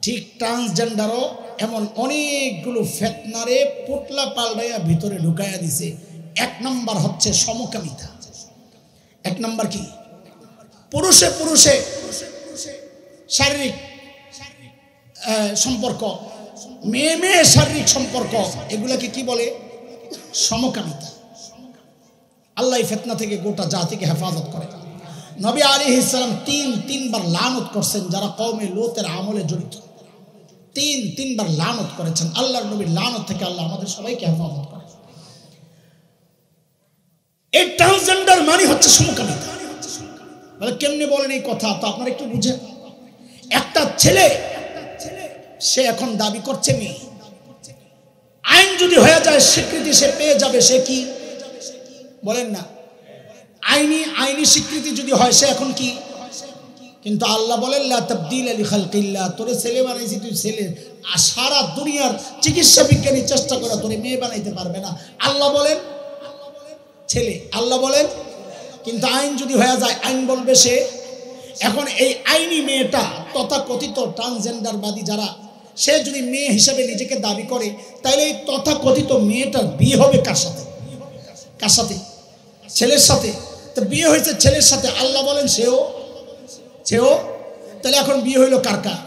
ঠিক ট্রান্সজেন্ডারও এমন অনেকগুলো ফেতনারে পুটলা পাল্টাইয়া ভিতরে ঢুকাইয়া দিছে। 1 নম্বর হচ্ছে সমকামিতা। 1 নম্বর কি? পুরুষে পুরুষে শারীরিক সম্পর্ক, মেয়ে মেয়ে শারীরিক সম্পর্ক, এগুলাকে কি বলে? সমকামিতা। আল্লাহ এই ফিতনা থেকে গোটা জাতিকে হেফাজত করে। নবী আলাইহিস সালাম তিনবার লানত করছেন যারা কওমে লূতের আমলে জড়িত। তিনবার লানত করেছেন। আল্লাহর নবীর লানত থেকে আল্লাহ আমাদের সবাইকে হেফাজত করে। এই ট্রান্সজেন্ডার মানে হচ্ছে সমকামিতা। বলে কেমনে বলেন এই কথা? তো আপনারা একটু বুঝেন। একটা ছেলে সে এখন দাবি করছে মেয়ে, আইন যদি হয়ে যায় স্বীকৃতি সে পেয়ে যাবে, সে কি বলেন না? আইনি স্বীকৃতি যদি হয় সে এখন কি? কিন্তু আল্লাহ বলেন লা তাবদীলা লিখালকিল্লাহ, তোরে ছেলে বানাইছি তুই ছেলে। আর সারা দুনিয়ার চিকিৎসা বিজ্ঞানী চেষ্টা করে তোরে মেয়ে বানাইতে পারবে না। আল্লাহ বলেন ছেলে, আল্লাহ বলেন। কিন্তু আইন যদি হয়ে যায় আইন বলবে সে। এখন এই আইনি মেয়েটা তথাকথিত ট্রান্সজেন্ডারবাদী যারা, সে যদি মেয়ে হিসেবে নিজেকে দাবি করে, তাহলে এই তথাকথিত মেয়েটার বিয়ে হবে কার সাথে? কার সাথে? ছেলের সাথে। তো বিয়ে হয়েছে ছেলের সাথে, আল্লাহ বলেন সেও। তাহলে এখন বিয়ে হইল কার কার?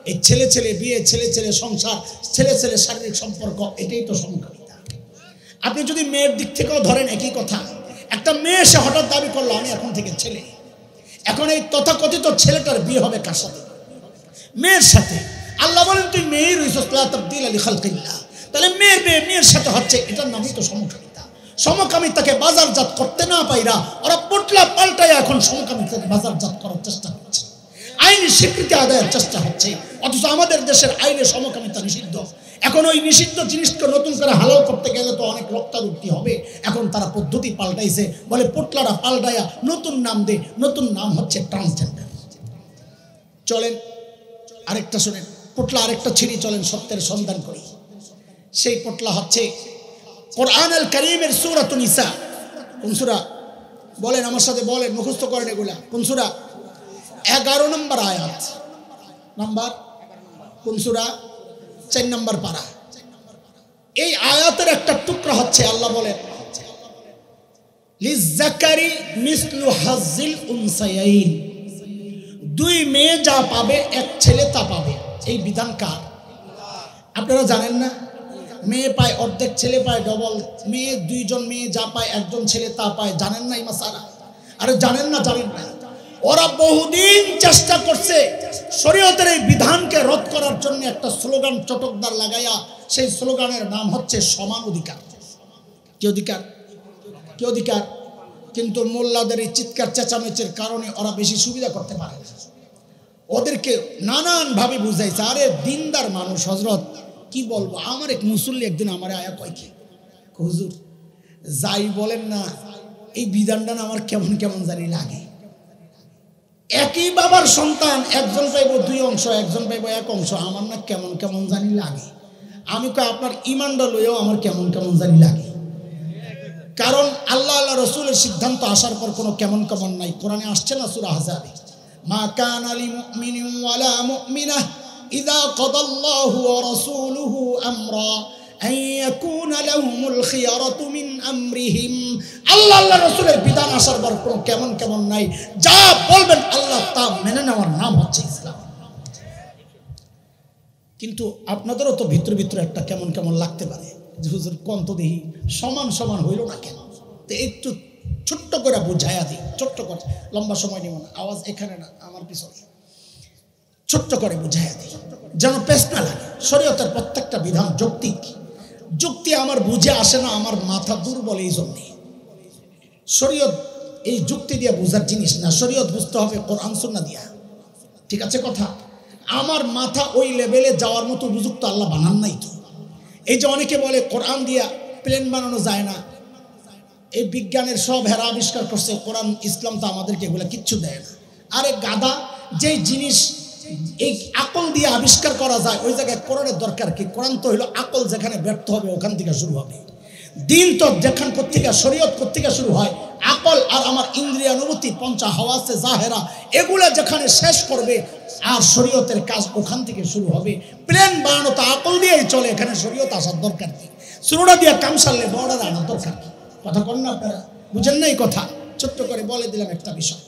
এই ছেলে ছেলে বিয়ে, ছেলে ছেলে সংসার, ছেলে ছেলে শারীরিক সম্পর্ক, এটাই তো সমকামিতা। আপনি যদি মেয়ের দিক থেকেও ধরেন একই কথা। একটা মেয়ে সে হঠাৎ দাবি করলো আমি এখন থেকে ছেলে। এখন এই তথাকথিত ছেলেটার বিয়ে হবে কার সাথে? মেয়ের সাথে। আল্লাহ বলেন তুই মেয়েই রইছস, লা তাবদীলা লিখালকিল্লাহ। তাহলে মেয়ের সাথে হচ্ছে, এটার নামই তো সমকামিতা। সমকামিতাকে বাজারজাত করতে না পাইরা ওরা পোটলা পাল্টায় এখন সমকামিতাকে বাজারজাত করার চেষ্টা করছে, আইনি স্বীকৃতি আদায়ের চেষ্টা হচ্ছে। অথচ আমাদের দেশের আইনে সমকামিতা নিষিদ্ধ। এখন ওই নিষিদ্ধ জিনিসকে নতুন করে হালাল করতে গেলে তো অনেক রক্তারক্তি হবে। এখন তারা পদ্ধতি পাল্টাইছে, বলে পোটলাটা পাল্টায়া নতুন নাম দে, নতুন নাম হচ্ছে ট্রান্সজেন্ডার। চলেন আরেকটা শোনেন, পোটলা আরেকটা ছিঁড়ি, চলেন সত্যের সন্ধান করি। সেই পোটলা হচ্ছে কোরআনুল কারীমের সূরাতুন নিসা। কোন সূরা বলেন? আমার সাথে বলেন, মুখস্থ করেন এগুলা। কোন সূরা? 11 নম্বর আয়াত। নাম্বার কোন সূরা? 4 নম্বর পারা। এই আয়াতের একটা টুকরা হচ্ছে আল্লাহ বলেন লিযাকারি মিসলু হাজ্জিল উনসায়াইন, 2 মেয়ে যা পাবে 1 ছেলে তা পাবে। এই বিধান কার? আপনারা জানেন না? মেয়ে পায় অর্ধেক, ছেলে পায় ডবল। মেয়ে 2 জন মেয়ে যা পায় 1 জন ছেলে তা পায়। জানেন না এই মাসালা? আরে জানেন না? ওরা বহুদিন চেষ্টা করছে শরীয়তের এই বিধানকে রদ করার জন্য একটা স্লোগান চটকদার লাগাইয়া, সেই স্লোগানের নাম হচ্ছে সমান অধিকার। কি অধিকার? কি অধিকার? কিন্তু মোল্লাদের এই চিৎকার চেঁচামেচির কারণে ওরা বেশি সুবিধা করতে পারে। ওদেরকে নানান ভাবে বুঝাইছে, আরে দিনদার মানুষ হযরত, কি বলবো। আমার এক মুসল্লি একদিন আমার আয়া কয় কি, হুজুর যাই বলেন না, এই বিধানটা না আমার কেমন কেমন জানি লাগে। একই বাবার সন্তান, একজন পাইব 2 অংশ, একজন পাইব 1 অংশ, আমার না কেমন কেমন জানি লাগে। আমি কই আপনার ইমানটা লইও আমার কেমন কেমন জানি লাগে। কারণ আল্লাহ রসুলের সিদ্ধান্ত আসার পর কোনো কেমন কেমন নাই। কোরআনে আসছে না সূরা আহজাবে, মা কানা লিমুমিনিন ওয়ালা মুমিনাহ ইযা কাদাল্লাহু ওয়া রাসূলুহু আমরা আন ইয়াকুনা লাহুমুল খিয়ারাতু মিন আমরিহিম। আল্লাহ রসুলের বিধান আসার পর কোনো কেমন কেমন নাই। যা বলবেন আল্লাহ তা মেনে নেওয়ার নাম হচ্ছে ইসলাম। কিন্তু আপনাদেরও তো ভিতরে ভিতরে একটা কেমন কেমন লাগতে পারে যে হুজুর কোন তো দেখি সমান সমান হইল না কেন। তো একটু ছোট্ট করে বুঝাইয়া দিই, ছোট্ট করে, লম্বা সময় নিব না, আওয়াজ এখানে না আমার পিছনে, ছোট্ট করে বুঝাইয়া দিই যেন পেশ না লাগে। শরীয়তের প্রত্যেকটা বিধান যৌক্তিক। যুক্তি আমার বুঝে আসে না, আমার মাথা দুর্বল। এই জন্যে শরীয়ত এই যুক্তি দিয়ে বোঝার জিনিস না, শরীয়ত বুঝতে হবে কোরআন সুন্নাহ দিয়া। ঠিক আছে কথা? আমার মাথা ওই লেভেলে যাওয়ার মতো উপযুক্ত আল্লাহ বানান নাই তো। এই যে অনেকে বলে কোরআন দিয়া প্লেন বানানো যায় না, এই বিজ্ঞানের সব হেরা আবিষ্কার করছে, কোরআন ইসলাম তো আমাদেরকে এগুলো কিচ্ছু দেয় না। আরে গাধা, যেই জিনিস এই আকল দিয়ে আবিষ্কার করা যায় ওই জায়গায় কোরআনের দরকার কি? কোরআন তো হইলো আকল, যেখানে ব্যর্থ হবে ওখান থেকে শুরু হবে। দিন তো যেখান কোত্থেকে, শরীয়ত কোত্থেকে শুরু হয়? আকল আর আমার ইন্দ্রিয়ানুভূতি, পঞ্চা হাওয়াসে জাহেরা, এগুলা যেখানে শেষ করবে আর শরীয়তের কাজ ওখান থেকে শুরু হবে। প্লেন বানানো তো আকল দিয়েই চলে, এখানে শরীয়ত আসার দরকার কি? শুরুটা দিয়ে কাম সারলে বর্ডার আনার দরকার কি? কথা বলেন না আপনারা? বুঝেন না এই কথা? ছোট্ট করে বলে দিলাম একটা বিষয়,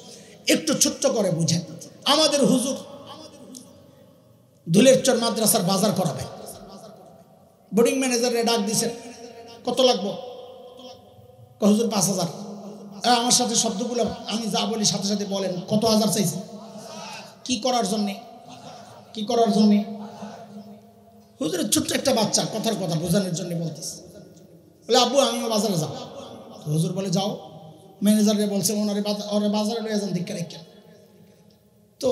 একটু ছোট্ট করে বুঝেন। আমাদের হুজুর ধুলেরচর মাদ্রাসার বাজার করাবে, বোর্ডিং ম্যানেজারে ডাক দিছেন, কত লাগবো? হুজুর 5,000। আমার সাথে শব্দগুলো আমি যা বলি সাথে সাথে বলেন কত হাজার চাইছে। কি করার জন্যে? কি করার জন্যে? হুজুরের ছোট্ট একটা বাচ্চা কথার কথা বোঝানোর জন্য বলতেছে। বলে আব্বু আমিও বাজারে যাও। হুজুর বলে যাও। ম্যানেজারে বলছে ওনারে বাজারে লয়ে যান দিকে রেখে। তো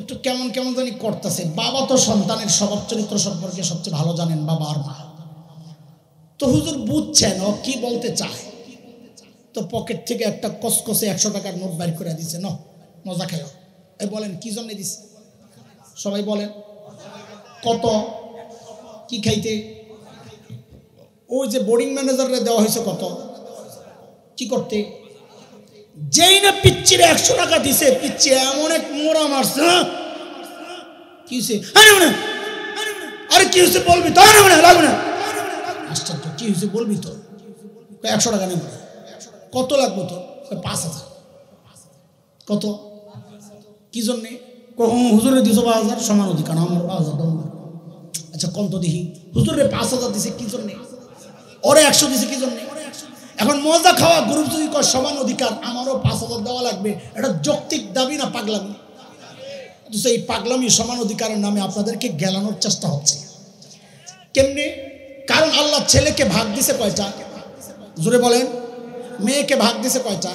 একটু কেমন কেমন জানি করতেছে। বাবা তো সন্তানের স্বভাব চরিত্র সম্পর্কে সবচেয়ে ভালো জানেন, বাবা আর মা। তো হুজুর বুঝছেন ও কি বলতে চায়। তো পকেট থেকে একটা কসকসে 100 টাকার নোট বাইর করে দিচ্ছে, ন মজা খাইও। এই বলেন কি জন্য দিচ্ছে? সবাই বলেন কত? কি খাইতে? ওই যে বোর্ডিং ম্যানেজারে দেওয়া হয়েছে কত? কি করতে? যেই না পিচ্চিরে 100 টাকা দিছে, পিচ্ছি এমন এক মোড়া মারছে। কি হয়েছে? আরে কি হয়েছে বলবি তো? লাগবে না। আশ্চর্য, কি হয়েছে বলবি তো? 100 টাকা নেব। কত লাগবে তো? 5,000। কত? কি জন্যে? হুজুরে দিছো 5,000, সমান অধিকার আমার 5,000। আচ্ছা কত দেখি? হুজুরে 5,000 দিছে কি জন্যে? ওরে 100 দিছে কি জন্যে? এখন মজা খাওয়া গ্রুপ যদি কয় সমান অধিকার, আমারও 5,000 দেওয়া লাগবে, এটা যৌক্তিক দাবি না পাগলামি? এই পাগলামি সমান অধিকারের নামে আপনাদেরকে গেলানোর চেষ্টা হচ্ছে। কেমনে? কারণ আল্লাহ ছেলেকে ভাগ দিছে কয়টা? জোরে বলেন। মেয়েকে ভাগ দিছে কয়টা?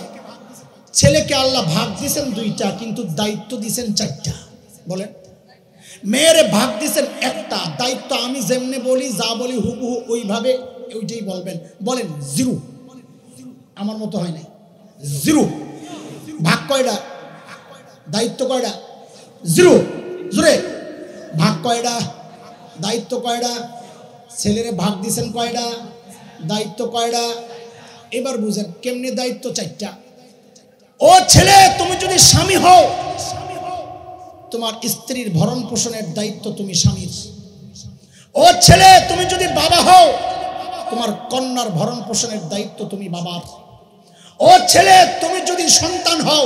ছেলেকে আল্লাহ ভাগ দিছেন 2টা, কিন্তু দায়িত্ব দিছেন 4টা। বলেন। মেয়েরে ভাগ দিছেন 1টা, দায়িত্ব আমি যেমনে বলি, যা বলি হুবহু ওইভাবে ওইটাই বলবেন। বলেন 0। আমার মতো হয় নাই। 0। ভাগ কয়টা? দায়িত্ব কয়টা? 0। জোরে। ভাগ কয়টা? দায়িত্ব কয়টা? ছেলেরে ভাগ দিছেন কয়টা? দায়িত্ব কয়টা? এবার বুঝেন কেমনে দায়িত্ব 4টা। ও ছেলে, তুমি যদি স্বামী হও, তোমার স্ত্রীর ভরণ পোষণের দায়িত্ব তুমি স্বামীর। ও ছেলে, তুমি যদি বাবা হও, তোমার কন্যার ভরণ পোষণের দায়িত্ব তুমি বাবার। ও ছেলে, তুমি যদি সন্তান হও,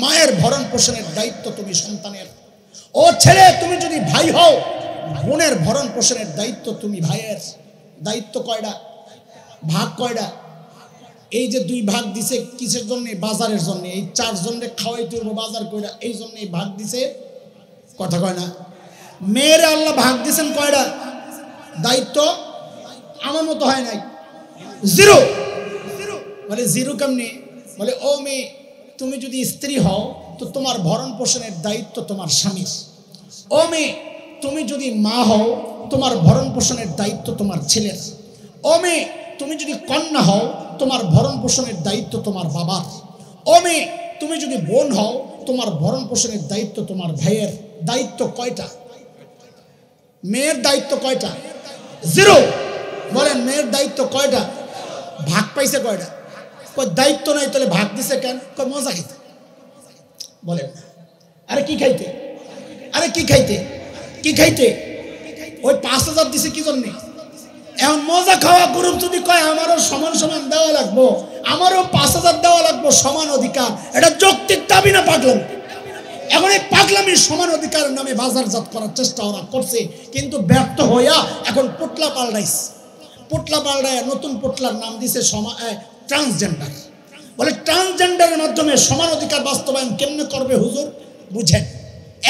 মায়ের ভরণ পোষণের দায়িত্ব তুমি সন্তানের। ও ছেলে, তুমি যদি ভাই হও, বোনের ভরণ পোষণের দায়িত্ব তুমি ভাইয়ের। দায়িত্ব কয়টা? ভাগ কয়টা? এই যে 2 ভাগ দিছে কিসের জন্য? বাজারের জন্য। এই 4 জনকে খাওয়াইতে হবে বাজার কইরা, এই জন্য এই ভাগ দিছে। কথা কয় না? মেয়েরে আল্লাহ ভাগ দিছেন কয়টা? দায়িত্ব আমার মতো হয় নাই, 0। বলে 0 কেমনে? বলে ও মেয়ে, তুমি যদি স্ত্রী হও তো তোমার ভরণ পোষণের দায়িত্ব তোমার স্বামীর। ও মেয়ে, তুমি যদি মা হও তোমার ভরণ পোষণের দায়িত্ব তোমার ছেলের। ও মেয়ে, তুমি যদি কন্যা হও তোমার ভরণ পোষণের দায়িত্ব তোমার বাবার। ও মেয়ে, তুমি যদি বোন হও তোমার ভরণ পোষণের দায়িত্ব তোমার ভাইয়ের। দায়িত্ব কয়টা? মেয়ের দায়িত্ব কয়টা? 0। বলেন মেয়ের দায়িত্ব কয়টা? ভাগ পাইছে কয়টা? কই দায়িত্ব নাই, তাহলে ভাগ দিছে কেন? কই মজা খাইতে। বলেন আরে কি খাইতে? আরে কি খাইতে? কি খাইতে? ওই 5000 দিছে কি জন্যে? এখন মজা খাওয়া গ্রুপ যদি কয় আমারও সমান সমান দেওয়া লাগবো, আমারও 5000 দেওয়া লাগবো, সমান অধিকার, এটা যৌক্তিক দাবি না পাগলামি? এখন এই পাগলামির সমান অধিকারের নামে বাজারজাত করার চেষ্টা ওরা করছে, কিন্তু ব্যর্থ হইয়া এখন পোটলা পাল্টাইছে। পোটলা পাল্টায় নতুন পোটলার নাম দিছে ট্রান্সজেন্ডার। বলে ট্রান্সজেন্ডারের মাধ্যমে সমান অধিকার বাস্তবায়ন কেমনে করবে হুজুর? বুঝেন,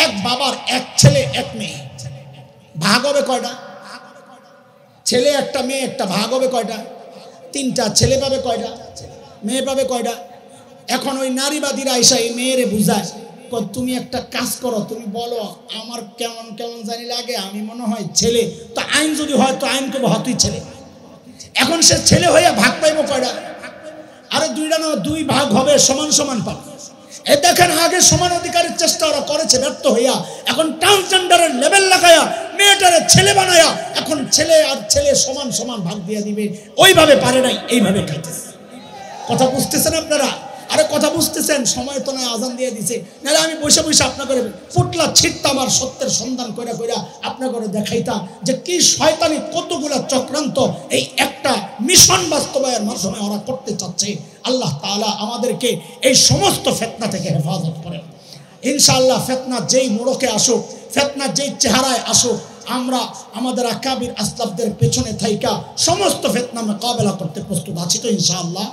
এক বাবার 1 ছেলে 1 মেয়ে, ভাগ হবে কয়টা? ছেলে একটা মেয়ে একটা, ভাগ হবে কয়টা? 3টা। ছেলে পাবে কয়টা? মেয়ে পাবে কয়টা? এখন ওই নারীবাদীরা আইসা এই মেয়েরে বুঝায়, তুমি একটা কাজ করো, তুমি বলো আমার কেমন কেমন জানি লাগে, আমি মনে হয় ছেলে। তো আইন যদি হয় তো আইন করবো তুই ছেলে। এখন সে ছেলে হইয়া ভাগ পাইব কয়টা? আরে 2টা না, 2 ভাগ হবে, সমান সমান পাবে। এই দেখেন আগে সমান অধিকারের চেষ্টা ওরা করেছে, ব্যর্থ হইয়া এখন ট্রান্সজেন্ডারের লেভেল লাগায়া মেয়েটারে ছেলে বানায়া এখন ছেলে আর ছেলে সমান সমান ভাগ দিয়ে দিবে। ওইভাবে পারে নাই, এইভাবে খাইতেছে। কথা বুঝতেছেন আপনারা? আরে কথা বুঝতেছেন? সময় তো নয়, আজান দিয়ে দিছে, নাহলে আমি বসে বসে আপনাকে ফুটলা ছিটতাম আর সত্যের সন্ধান কইরা কইরা আপনাকে দেখাইতাম যে কি শয়তানি কতগুলা চক্রান্ত এই একটা মিশন বাস্তবায়নের মাধ্যমে ওরা করতে চাচ্ছে। আল্লাহ তাআলা আমাদেরকে এই সমস্ত ফিতনা থেকে হেফাজত করেন ইনশাআল্লাহ। ফিতনা যেই মোড়কে আসুক, ফিতনা যেই চেহারায় আসুক, আমরা আমাদের আকাবির আসলাফদের পেছনে থাইকা সমস্ত ফিতনা মোকাবেলা করতে প্রস্তুত আছি তো ইনশাআল্লাহ।